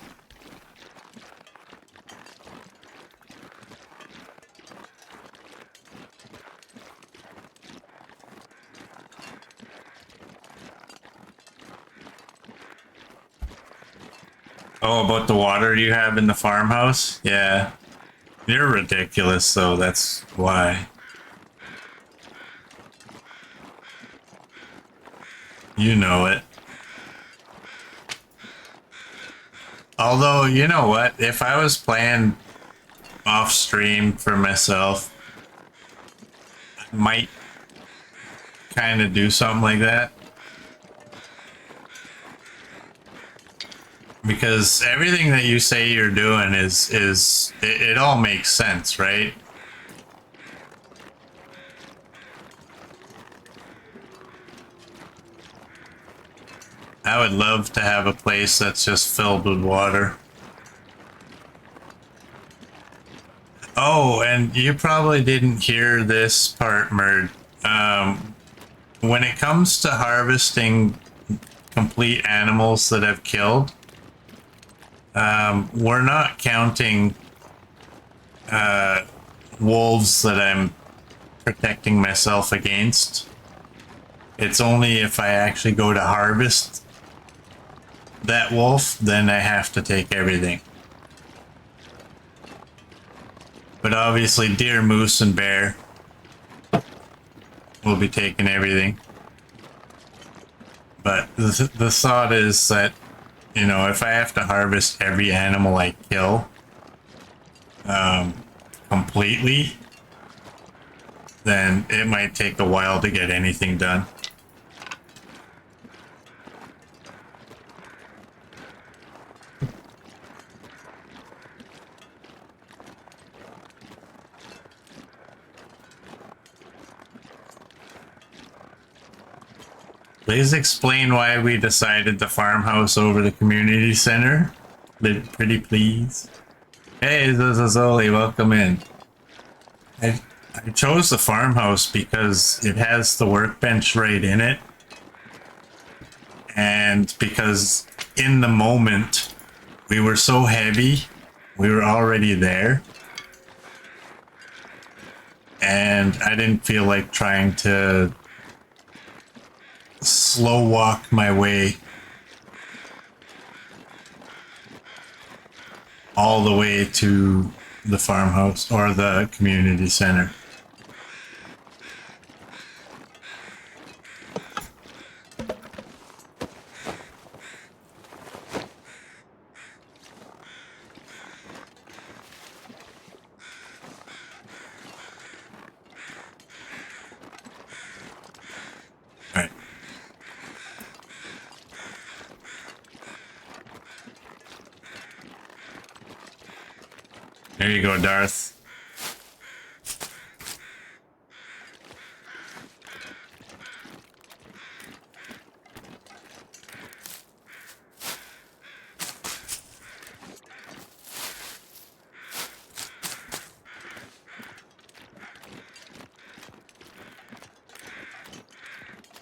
Oh, about the water you have in the farmhouse? Yeah. You're ridiculous, so that's why. You know it. Although, you know what? If I was playing off stream for myself, I might kind of do something like that. Because everything that you say you're doing it all makes sense, right? I would love to have a place that's just filled with water. Oh, and you probably didn't hear this part, Merd. When it comes to harvesting complete animals that I've killed, we're not counting wolves that I'm protecting myself against. It's only if I actually go to harvest that wolf, then I have to take everything. But obviously deer, moose, and bear will be taking everything. But the thought is that, you know, if I have to harvest every animal I kill completely, then it might take a while to get anything done. Please explain why we decided the farmhouse over the community center. Pretty please. Hey, this is Oli. Welcome in. I chose the farmhouse because it has the workbench right in it. And because in the moment we were so heavy, we were already there. And I didn't feel like trying to slow walk my way all the way to the farmhouse or the community center. There you go, Darth.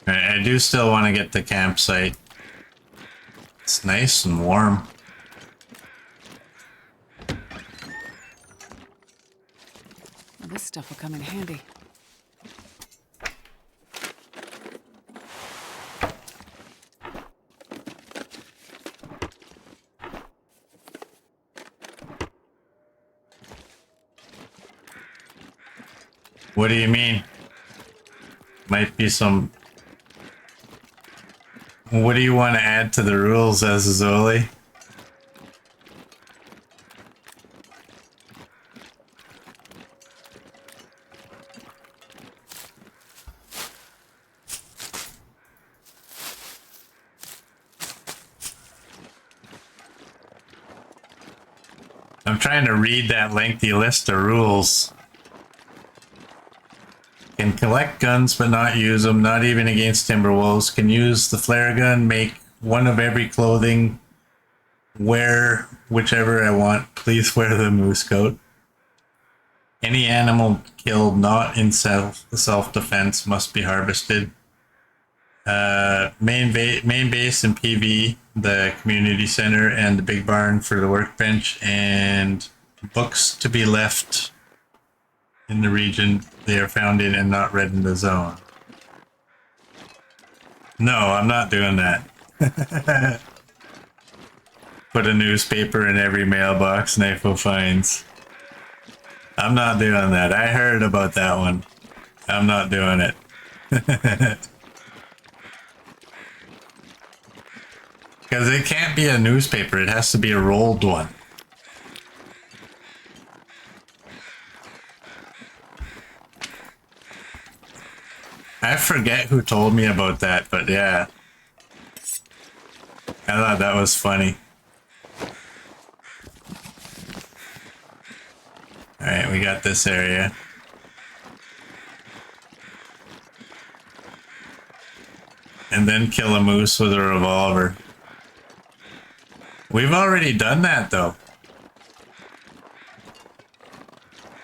I do still want to get the campsite. It's nice and warm. Well, this stuff will come in handy. What do you mean? Might be some... What do you want to add to the rules, Azazoli? I'm trying to read that lengthy list of rules. Can collect guns but not use them, not even against Timberwolves. Can use the flare gun, make one of every clothing, wear whichever I want. Please wear the moose coat. Any animal killed not in self-defense must be harvested. Main base and PV, the community center, and the big barn for the workbench, and books to be left in the region they are found in and not read in the zone. No, I'm not doing that. Put a newspaper in every mailbox, NIFO finds. I'm not doing that. I heard about that one. I'm not doing it. Because it can't be a newspaper, it has to be a rolled one. I forget who told me about that, but yeah. I thought that was funny. Alright, we got this area. And then kill a moose with a revolver. We've already done that though.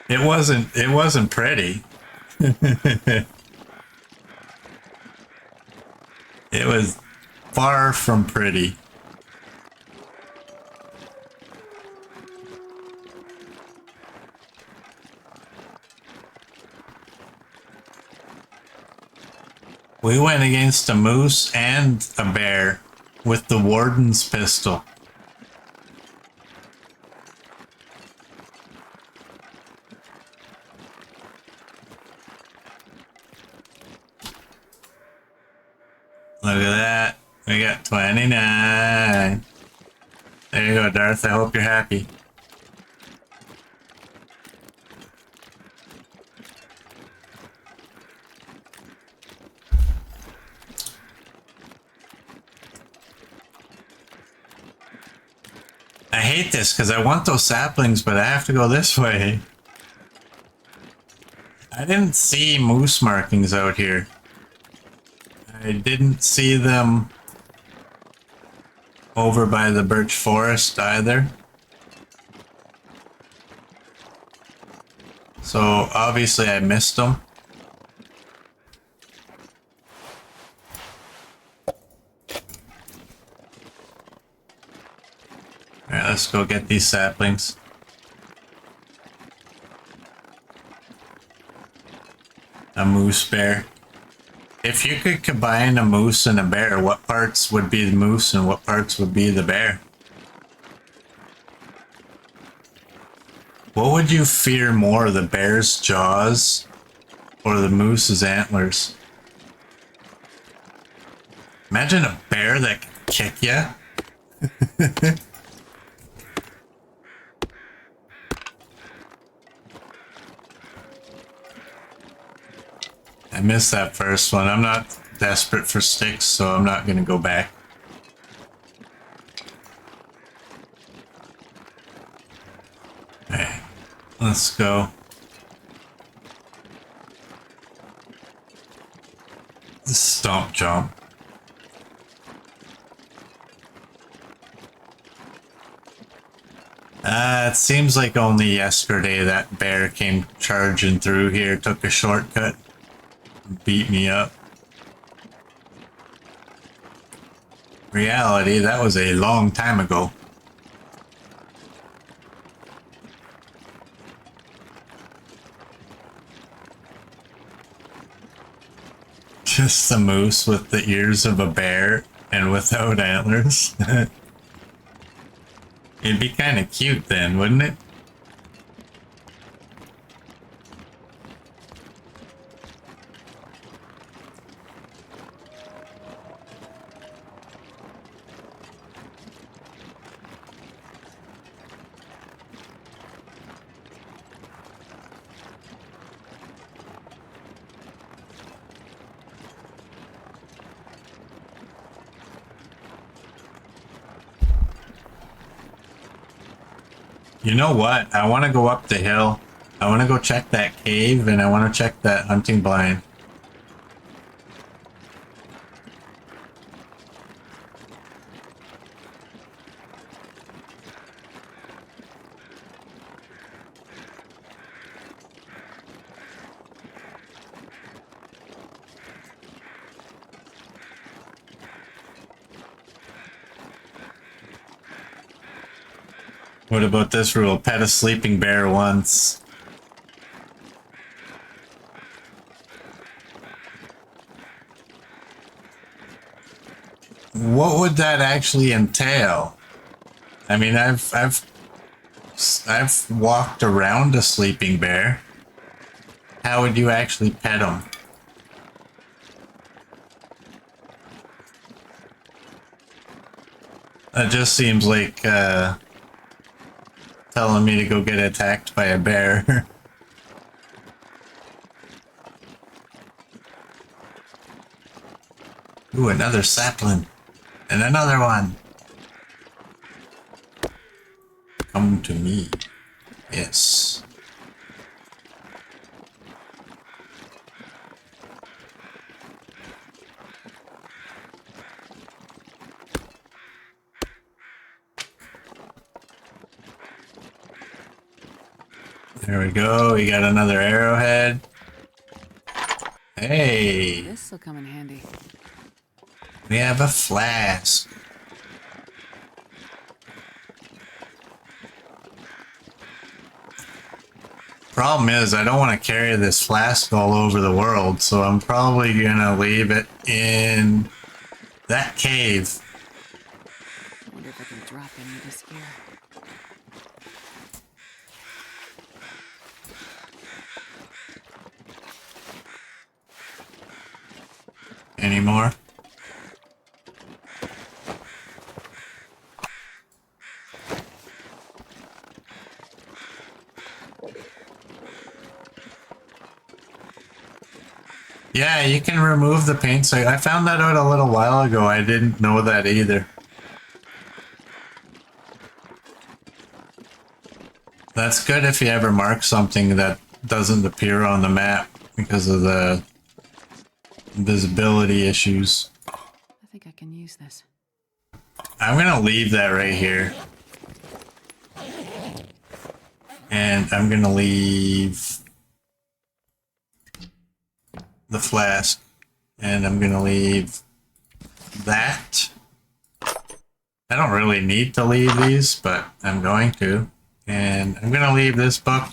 It wasn't pretty. It was far from pretty. We went against a moose and a bear with the warden's pistol. Look at that. We got 29. There you go, Darth. I hope you're happy. I hate this because I want those saplings, but I have to go this way. I didn't see moose markings out here. I didn't see them over by the birch forest either. So obviously I missed them. Alright, let's go get these saplings. A moose bear. If you could combine a moose and a bear, what parts would be the moose and what parts would be the bear? What would you fear more, the bear's jaws or the moose's antlers? Imagine a bear that could kick you. I missed that first one. I'm not desperate for sticks, so I'm not going to go back. Okay. Let's go. Stomp jump. It seems like only yesterday that bear came charging through here, took a shortcut, beat me up. Reality, that was a long time ago. Just a moose with the ears of a bear and without antlers. It'd be kind of cute then, wouldn't it? You know what? I want to go up the hill. I want to go check that cave and I want to check that hunting blind. What about this rule? Pet a sleeping bear once. What would that actually entail? I mean, I've walked around a sleeping bear. How would you actually pet him? That just seems like telling me to go get attacked by a bear. Ooh, another sapling. And another one. Come to me. Yes. There we go. We got another arrowhead. Hey. This'll come in handy. We have a flask. Problem is, I don't want to carry this flask all over the world, so I'm probably gonna leave it in that cave. I wonder if I can drop any of this here. Any more? Yeah, you can remove the paint. So I found that out a little while ago. I didn't know that either. That's good if you ever mark something that doesn't appear on the map because of the visibility issues. I think I can use this. I'm gonna leave that right here. And I'm gonna leave the flask. And I'm gonna leave that. I don't really need to leave these, but I'm going to. And I'm gonna leave this book.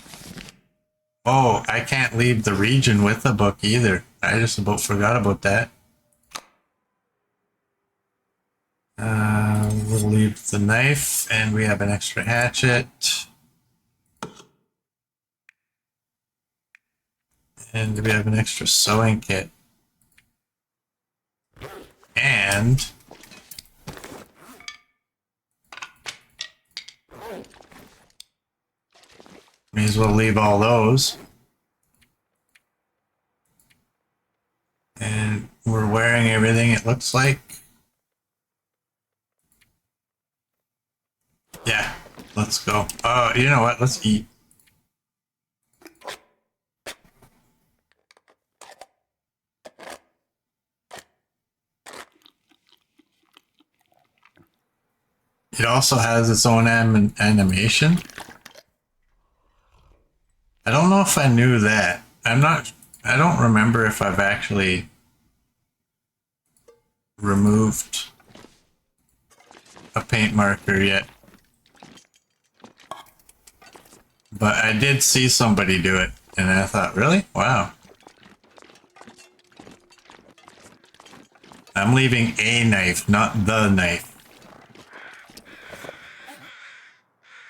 Oh, I can't leave the region with the book either. I just about forgot about that. We'll leave the knife, and we have an extra hatchet. And we have an extra sewing kit. And may as well leave all those. And we're wearing everything, it looks like. Yeah, let's go. Oh, you know what? Let's eat. It also has its own animation. I don't know if I knew that. I don't remember if I've actually removed a paint marker yet. But I did see somebody do it, and I thought, really? Wow. I'm leaving a knife, not the knife.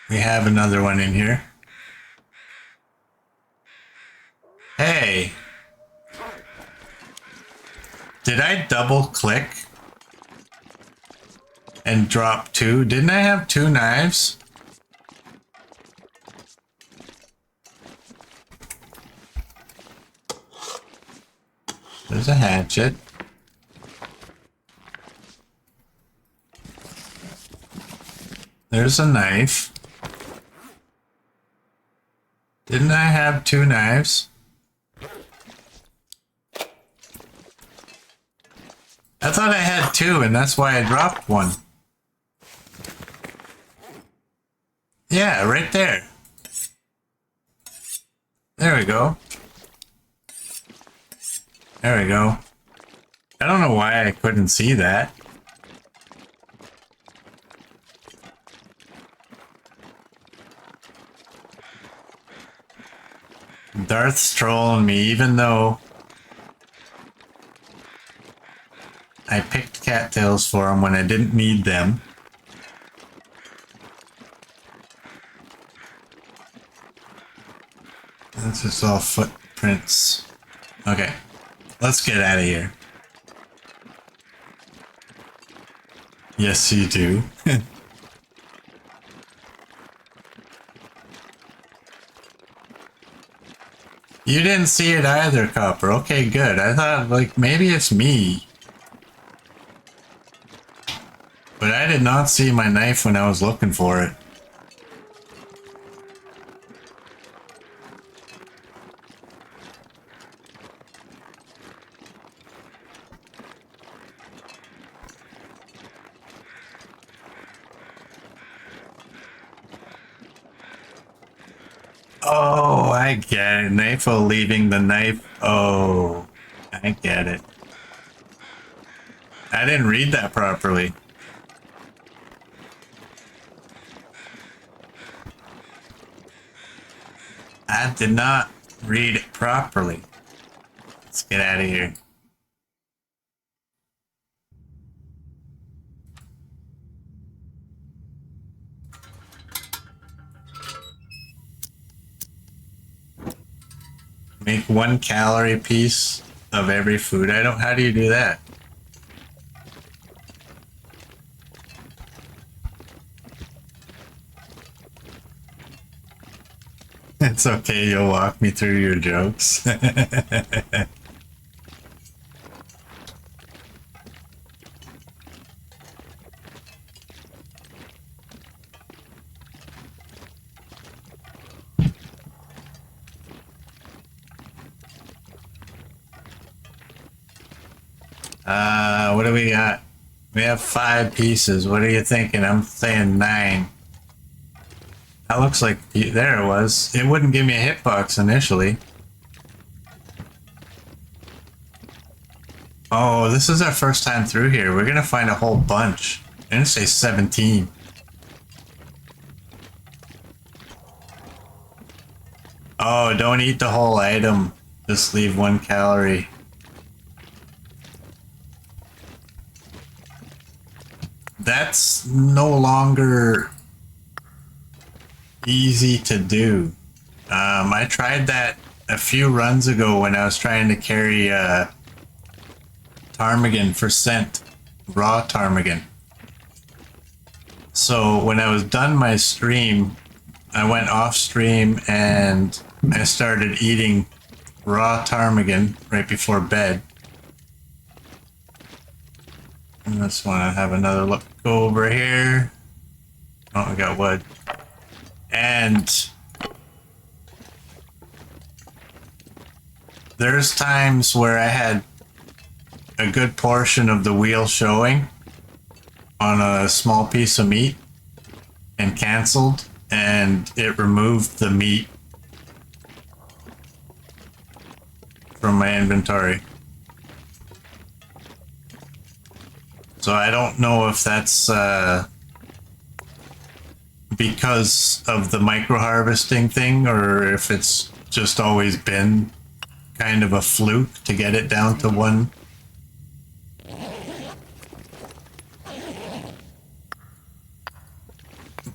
We have another one in here. Hey! Did I double click and drop two? Didn't I have two knives? There's a hatchet. There's a knife. Didn't I have two knives? I thought I had two, and that's why I dropped one. Yeah, right there. There we go. There we go. I don't know why I couldn't see that. Darth's trolling me, even though I picked cattails for him when I didn't need them. That's just all footprints. Okay, let's get out of here. Yes, you do. You didn't see it either, Copper. Okay, good. I thought, like, maybe it's me. But I did not see my knife when I was looking for it. Oh, I get it. Knifo leaving the knife. Oh, I get it. I didn't read that properly. I did not read it properly. Let's get out of here. Make 1 calorie piece of every food item. How do you do that? It's okay, you'll walk me through your jokes. What do we got? We have 5 pieces. What are you thinking? I'm saying 9. That looks like, there it was. It wouldn't give me a hitbox initially. Oh, this is our first time through here. We're gonna find a whole bunch. I'm gonna say 17. Oh, don't eat the whole item. Just leave 1 calorie. That's no longer easy to do. I tried that a few runs ago when I was trying to carry ptarmigan for scent, raw ptarmigan. So when I was done my stream, I went off stream and I started eating raw ptarmigan right before bed. I just want to have another look over here. Oh, I got wood. And there's times where I had a good portion of the wheel showing on a small piece of meat. and canceled, and it removed the meat from my inventory. So I don't know if that's because of the micro harvesting thing, or if it's just always been kind of a fluke to get it down to one.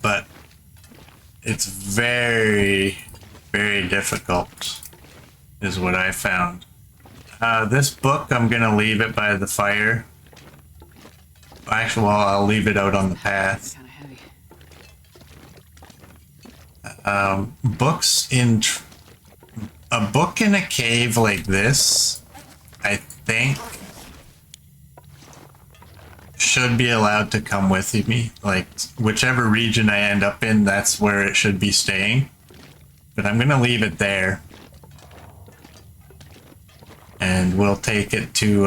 But it's very, very difficult, is what I found. This book, I'm gonna leave it by the fire. Actually, well, I'll leave it out on the path. Kind of heavy. Books in a book in a cave like this, I think, should be allowed to come with me. Like, whichever region I end up in, that's where it should be staying. But I'm gonna leave it there, and we'll take it to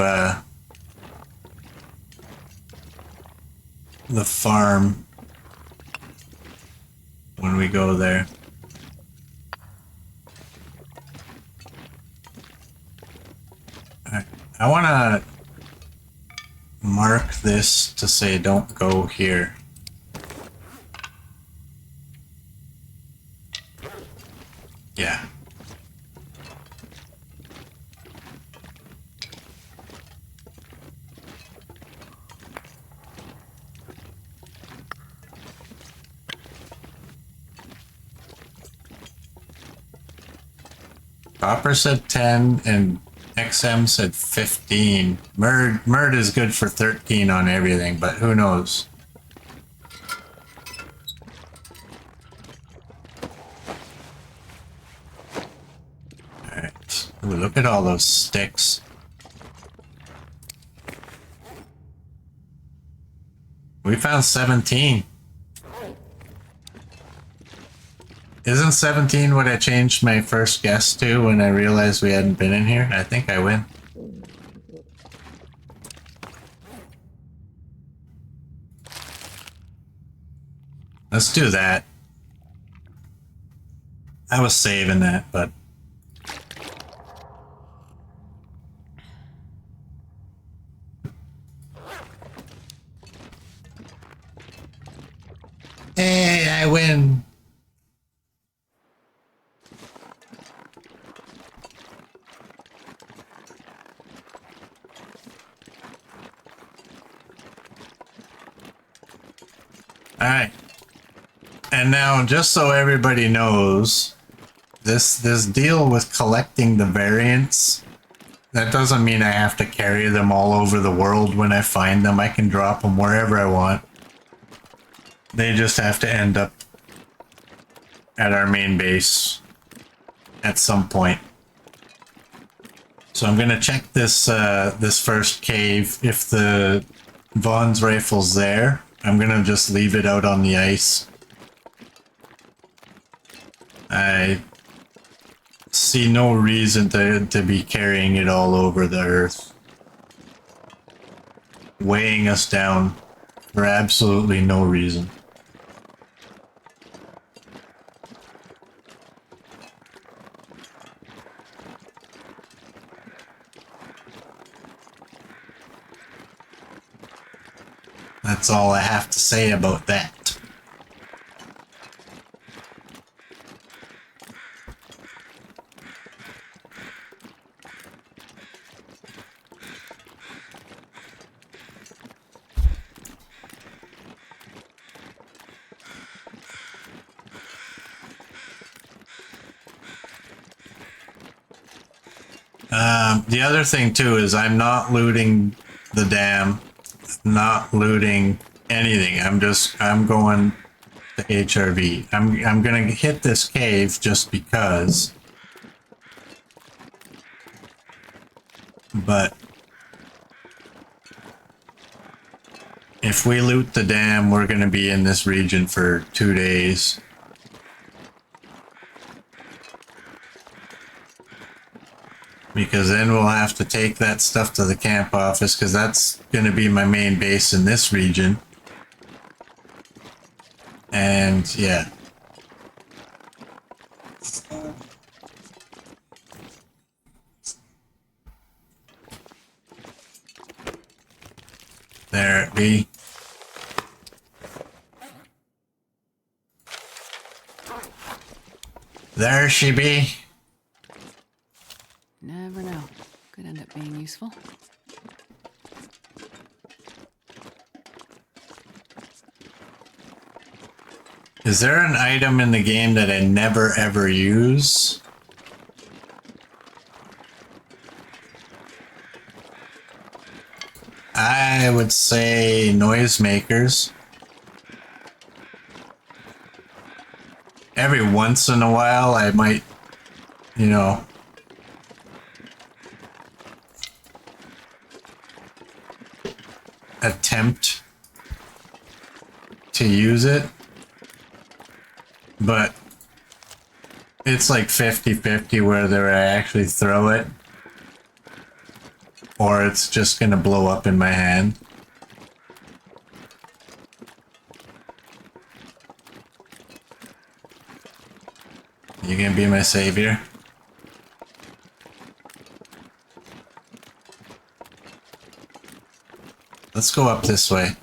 the farm when we go there. I want to mark this to say don't go here. Yeah. Copper said 10 and XM said 15. Murd is good for 13 on everything, but who knows? Alright. Ooh, look at all those sticks. We found 17. Isn't 17 what I changed my first guess to when I realized we hadn't been in here? I think I win. Let's do that. I was saving that, but... Hey, I win! Alright. And now, just so everybody knows, this deal with collecting the variants, that doesn't mean I have to carry them all over the world when I find them. I can drop them wherever I want. They just have to end up at our main base at some point. So I'm gonna check this this first cave. If the Vaughn's rifle's there, I'm gonna just leave it out on the ice. I see no reason to be carrying it all over the earth, weighing us down for absolutely no reason. That's all I have to say about that. The other thing too is I'm not looting the dam, not looting anything. I'm going to HRV. I'm gonna hit this cave just because. But if we loot the dam, we're gonna be in this region for 2 days. Because then we'll have to take that stuff to the camp office, because that's going to be my main base in this region. And And yeah. There it be. There she be. Never know. Could end up being useful. Is there an item in the game that I never ever use? I would say noisemakers. Every once in a while I might, you know, attempt to use it. But it's like 50-50 whether I actually throw it or it's just gonna blow up in my hand. You gonna be my savior? Let's go up this way.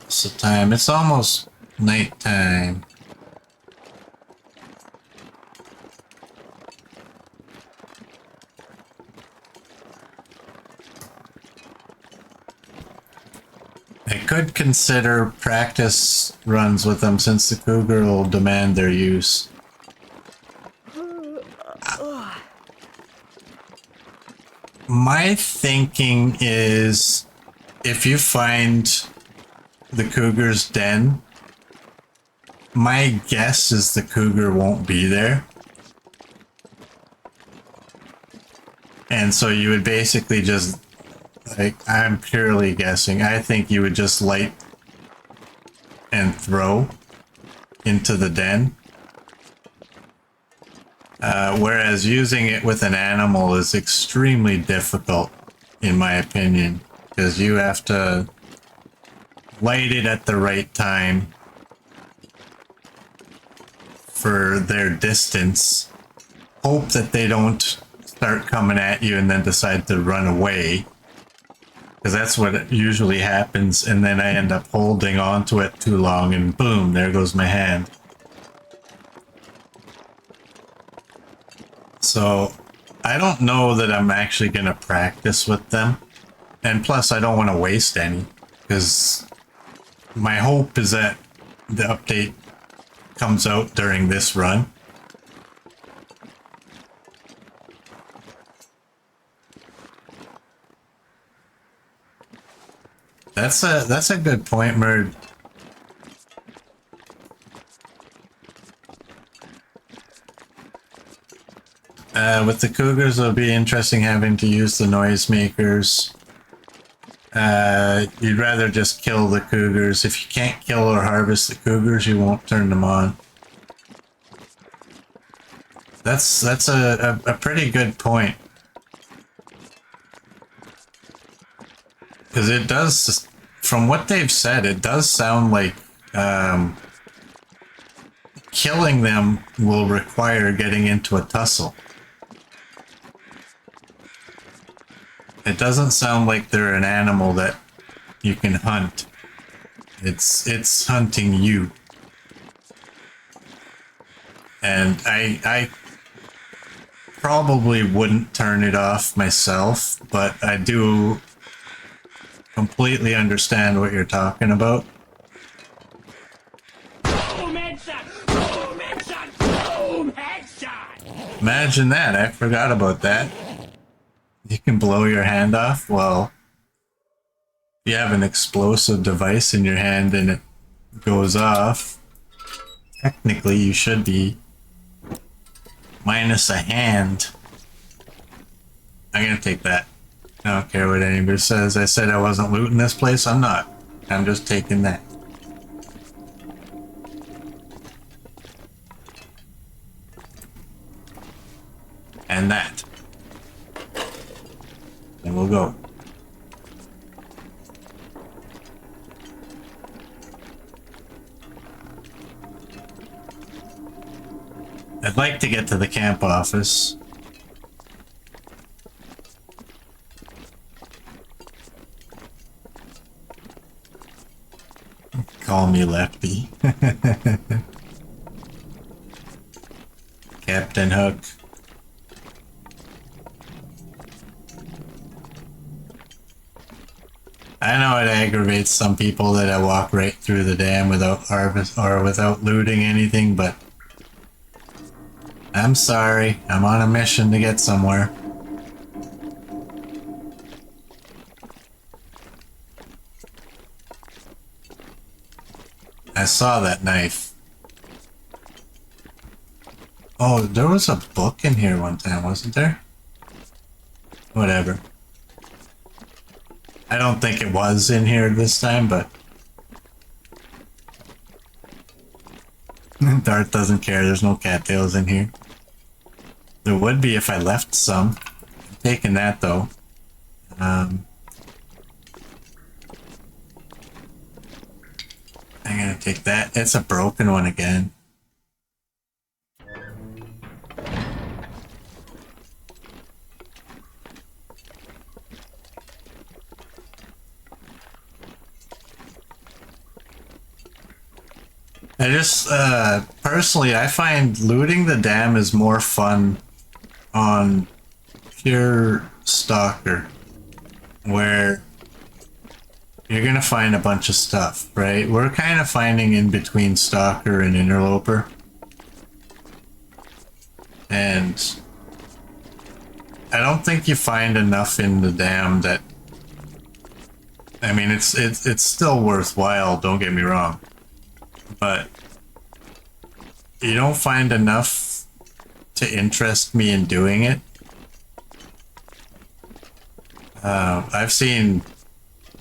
What's the time? It's almost nighttime. I could consider practice runs with them since the cougar will demand their use. My thinking is if you find the cougar's den, my guess is the cougar won't be there. And so you would basically just, like, I'm purely guessing. I think you would just light and throw into the den. Whereas using it with an animal is extremely difficult, in my opinion, because you have to light it at the right time for their distance, hope that they don't start coming at you and then decide to run away, because that's what usually happens, and then I end up holding onto it too long and boom, there goes my hand. So I don't know that I'm actually going to practice with them, and plus I don't want to waste any, because my hope is that the update comes out during this run. That's a good point, Murd. With the cougars, it'll be interesting having to use the noisemakers. You'd rather just kill the cougars. If you can't kill or harvest the cougars, you won't turn them on. That's a pretty good point. Because it does, from what they've said, it does sound like killing them will require getting into a tussle. It doesn't sound like they're an animal that you can hunt. It's hunting you. And I probably wouldn't turn it off myself, but I do completely understand what you're talking about. Boom headshot! Boom headshot! Boom headshot! Imagine that, I forgot about that. You can blow your hand off? Well, if you have an explosive device in your hand and it goes off, technically you should be minus a hand. I'm gonna take that. I don't care what anybody says. I said I wasn't looting this place. I'm not. I'm just taking that. And that. And we'll go. I'd like to get to the camp office. Call me Lefty. Captain Hook. I know it aggravates some people that I walk right through the dam without harvest or without looting anything, but I'm sorry. I'm on a mission to get somewhere. I saw that knife. Oh, there was a book in here one time, wasn't there? Whatever. I don't think it was in here this time, but Dart doesn't care. There's no cattails in here. There would be if I left some. I'm taking that though. I'm gonna take that. It's a broken one again. I just, personally, I find looting the dam is more fun on pure Stalker, where you're gonna find a bunch of stuff, right? We're kind of finding in between Stalker and Interloper. And I don't think you find enough in the dam that, I mean, it's still worthwhile, don't get me wrong. But you don't find enough to interest me in doing it. I've seen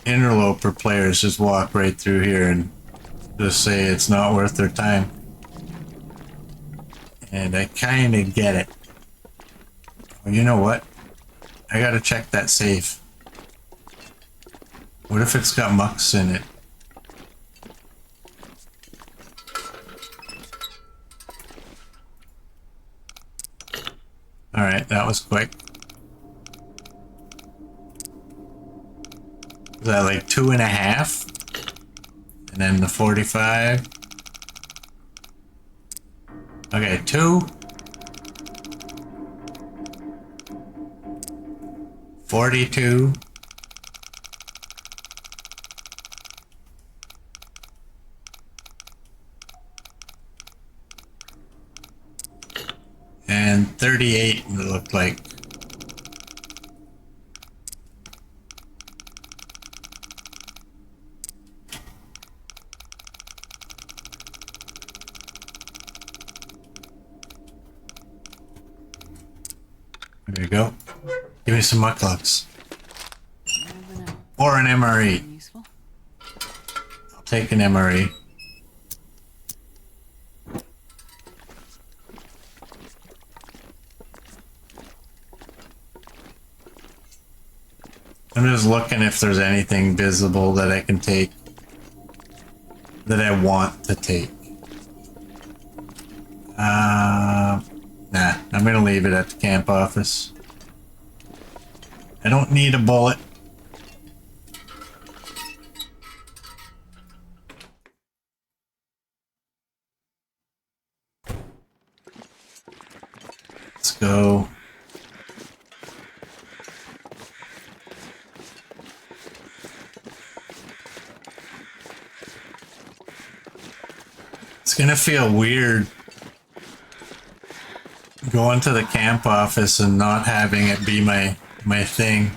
Interloper players just walk right through here and just say it's not worth their time. And I kind of get it. Well, you know what? I gotta check that safe. What if it's got mucks in it? Alright, that was quick. Is that like 2.5? And then the 45. Okay, 2. 42. And 38, it looked like. There you go. Give me some mucklucks. Or an MRE. Useful. I'll take an MRE. I'm just looking if there's anything visible that I can take, that I want to take. Nah, I'm gonna leave it at the camp office. I don't need a bullet. Let's go. It's gonna feel weird going to the camp office and not having it be my thing.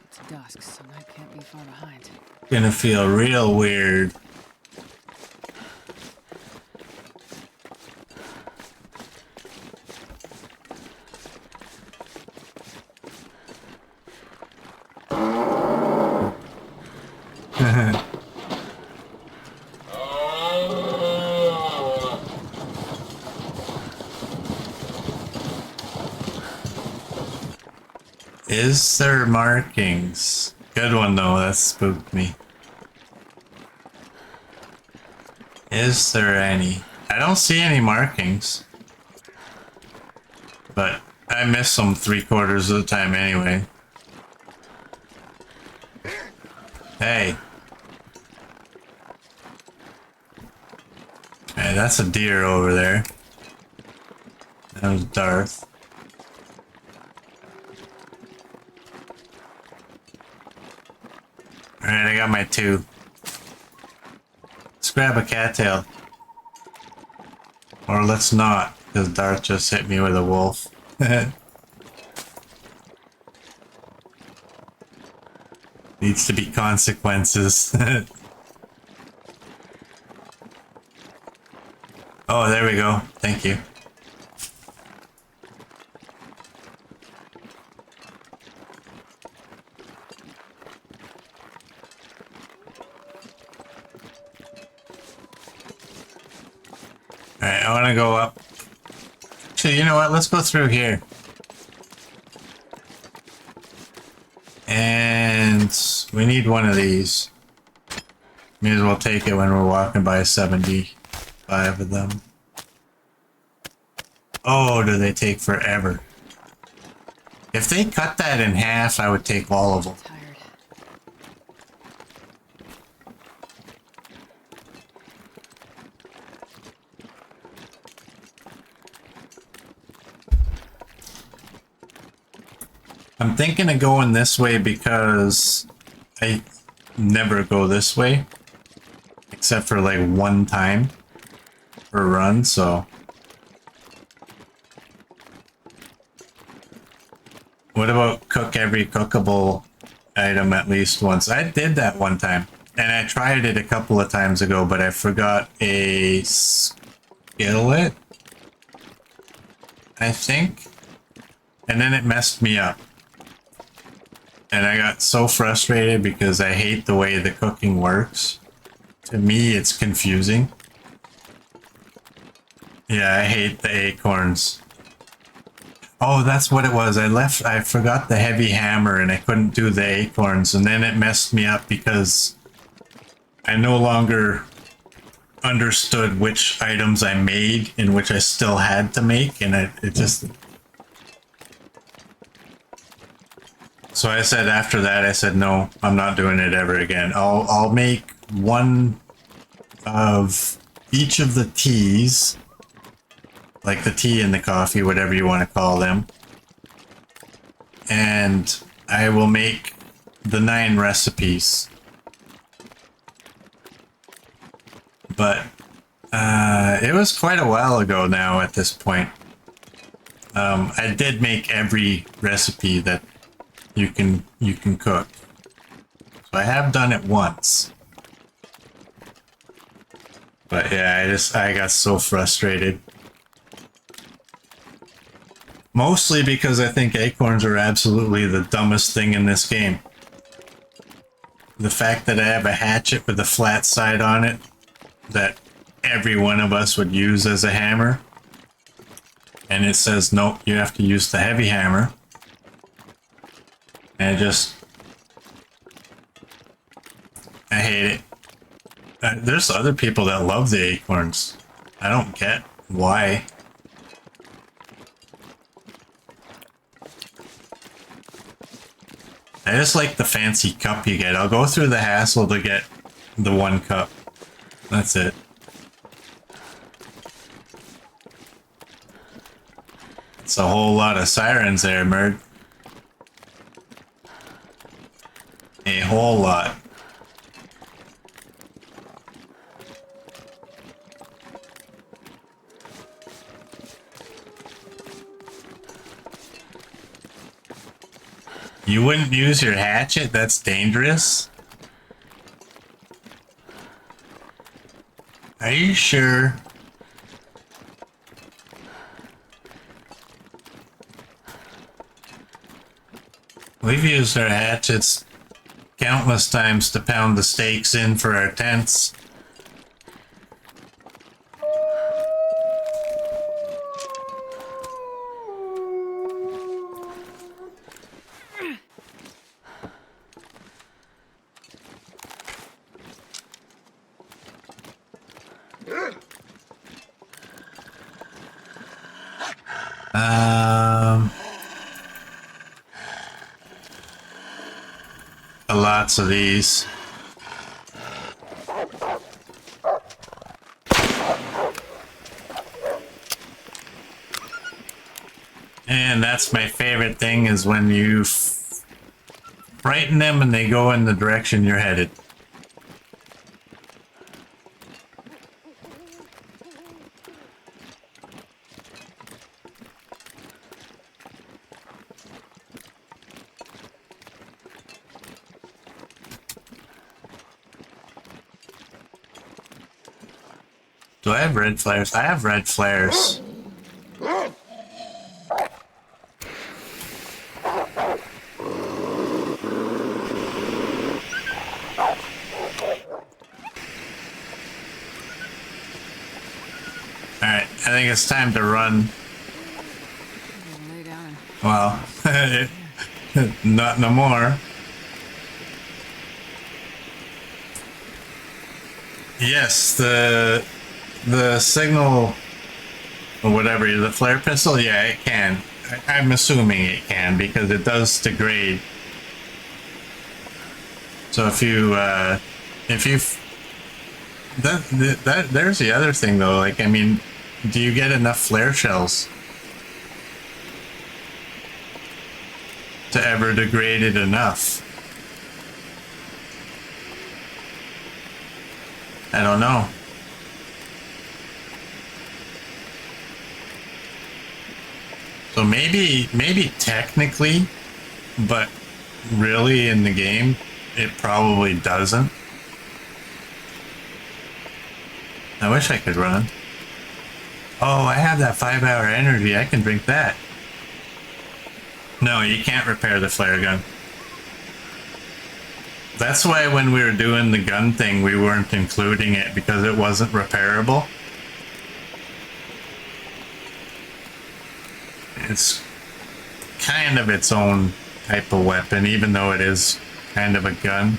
It's dusk, so night can't be far behind. Gonna feel real weird. Is there markings? Good one though, that spooked me. Is there any? I don't see any markings. But I miss them 3/4 of the time anyway. Hey. Hey, that's a deer over there. That was Darth. Alright, I got my 2. Let's grab a cattail. Or let's not, because Darth just hit me with a wolf. Needs to be consequences. Oh, there we go. Thank you. Alright, I want to go up. Actually, you know what? Let's go through here. And we need one of these. May as well take it when we're walking by 75 of them. Oh, do they take forever? If they cut that in half, I would take all of them. Tired. I'm thinking of going this way because I never go this way. Except for like one time per run, so. What about cook every cookable item at least once? I did that one time. And I tried it a couple of times ago, but I forgot a skillet, I think. And then it messed me up. And I got so frustrated because I hate the way the cooking works. To me, it's confusing. Yeah, I hate the acorns. Oh, that's what it was. I forgot the heavy hammer and I couldn't do the acorns. And then it messed me up because I no longer understood which items I made and which I still had to make. And it just... So I said after that, I said, no, I'm not doing it ever again. I'll make one of each of the teas, like the tea and the coffee, whatever you want to call them. And I will make the 9 recipes. But it was quite a while ago now at this point. I did make every recipe that you can cook. So I have done it once. But yeah, I got so frustrated. Mostly because I think acorns are absolutely the dumbest thing in this game. The fact that I have a hatchet with a flat side on it that every one of us would use as a hammer. And it says, nope, you have to use the heavy hammer. And I hate it. There's other people that love the acorns. I don't get why. I just like the fancy cup you get. I'll go through the hassle to get the 1 cup. That's it. It's a whole lot of sirens there, Murd. A whole lot. You wouldn't use your hatchet? That's dangerous. Are you sure? We've used our hatchets countless times to pound the stakes in for our tents. lots of these. And that's my favorite thing, is when you frighten them and they go in the direction you're headed. Do I have red flares? I have red flares. Alright, I think it's time to run. Lay down. Well, not no more. Yes, the signal or whatever, the flare pistol, yeah, it can. I'm assuming it can because it does degrade. So if you there's the other thing though, like, I mean, do you get enough flare shells to ever degrade it enough? I don't know. So maybe technically, but really in the game, it probably doesn't. I wish I could run. Oh, I have that 5-hour energy. I can drink that. No, you can't repair the flare gun. That's why when we were doing the gun thing, we weren't including it, because it wasn't repairable. It's kind of its own type of weapon, even though it is kind of a gun.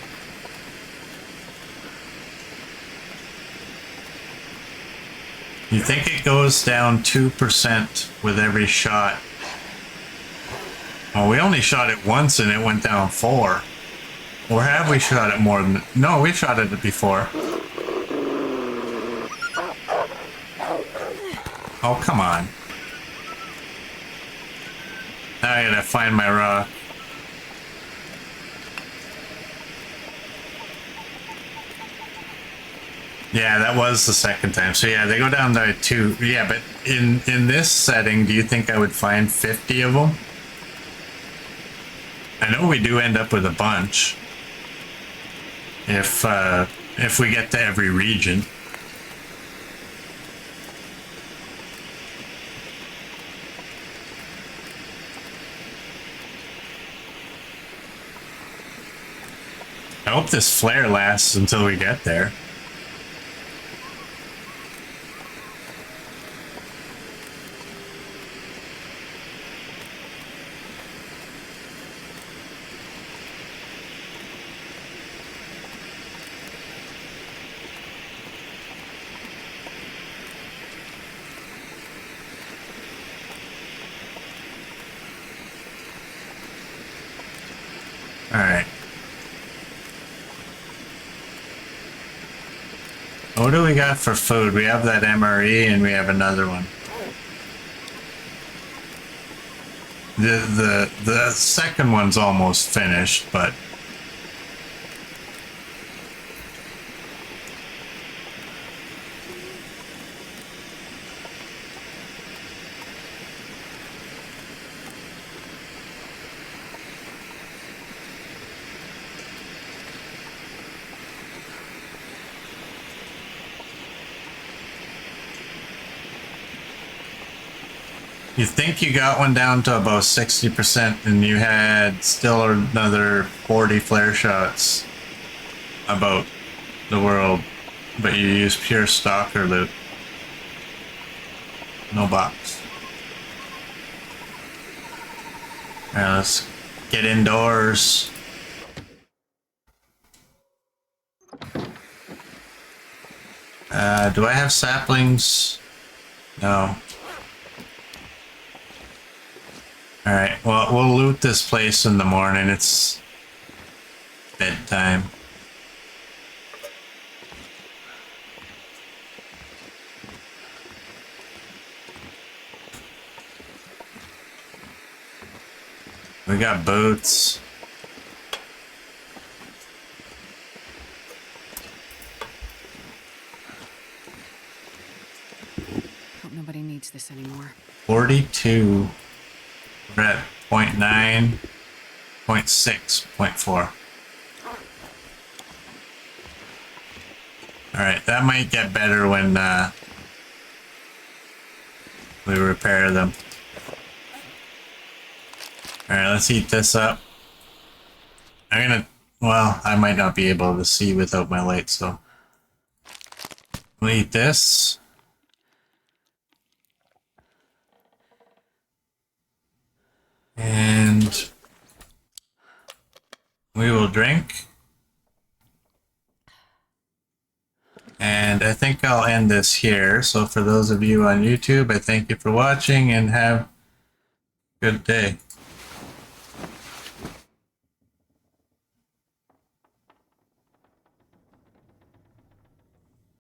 You think it goes down 2% with every shot. Well, we only shot it once and it went down 4. Or have we shot it more than... No, we shot it before. Oh, come on. Now I gotta find my rock. Yeah, that was the second time. So yeah, they go down to 2. Yeah, but in this setting, do you think I would find 50 of them? I know we do end up with a bunch. If we get to every region. I hope this flare lasts until we get there. Alright. What do we got for food? We have that MRE and we have another one. The second one's almost finished, but you think you got one down to about 60% and you had still another 40 flare shots about the world, but you used pure stalker loot. No box. Alright, let's get indoors. Do I have saplings? No. Alright, well, we'll loot this place in the morning. It's bedtime. We got boots. Hope nobody needs this anymore. 42. We're at 0.9, 0.6, 0.4. Alright, that might get better when we repair them. Alright, let's heat this up. I'm gonna, well, I might not be able to see without my light, so. We'll eat this. And we will drink. And I think I'll end this here. So for those of you on YouTube, I thank you for watching and have a good day.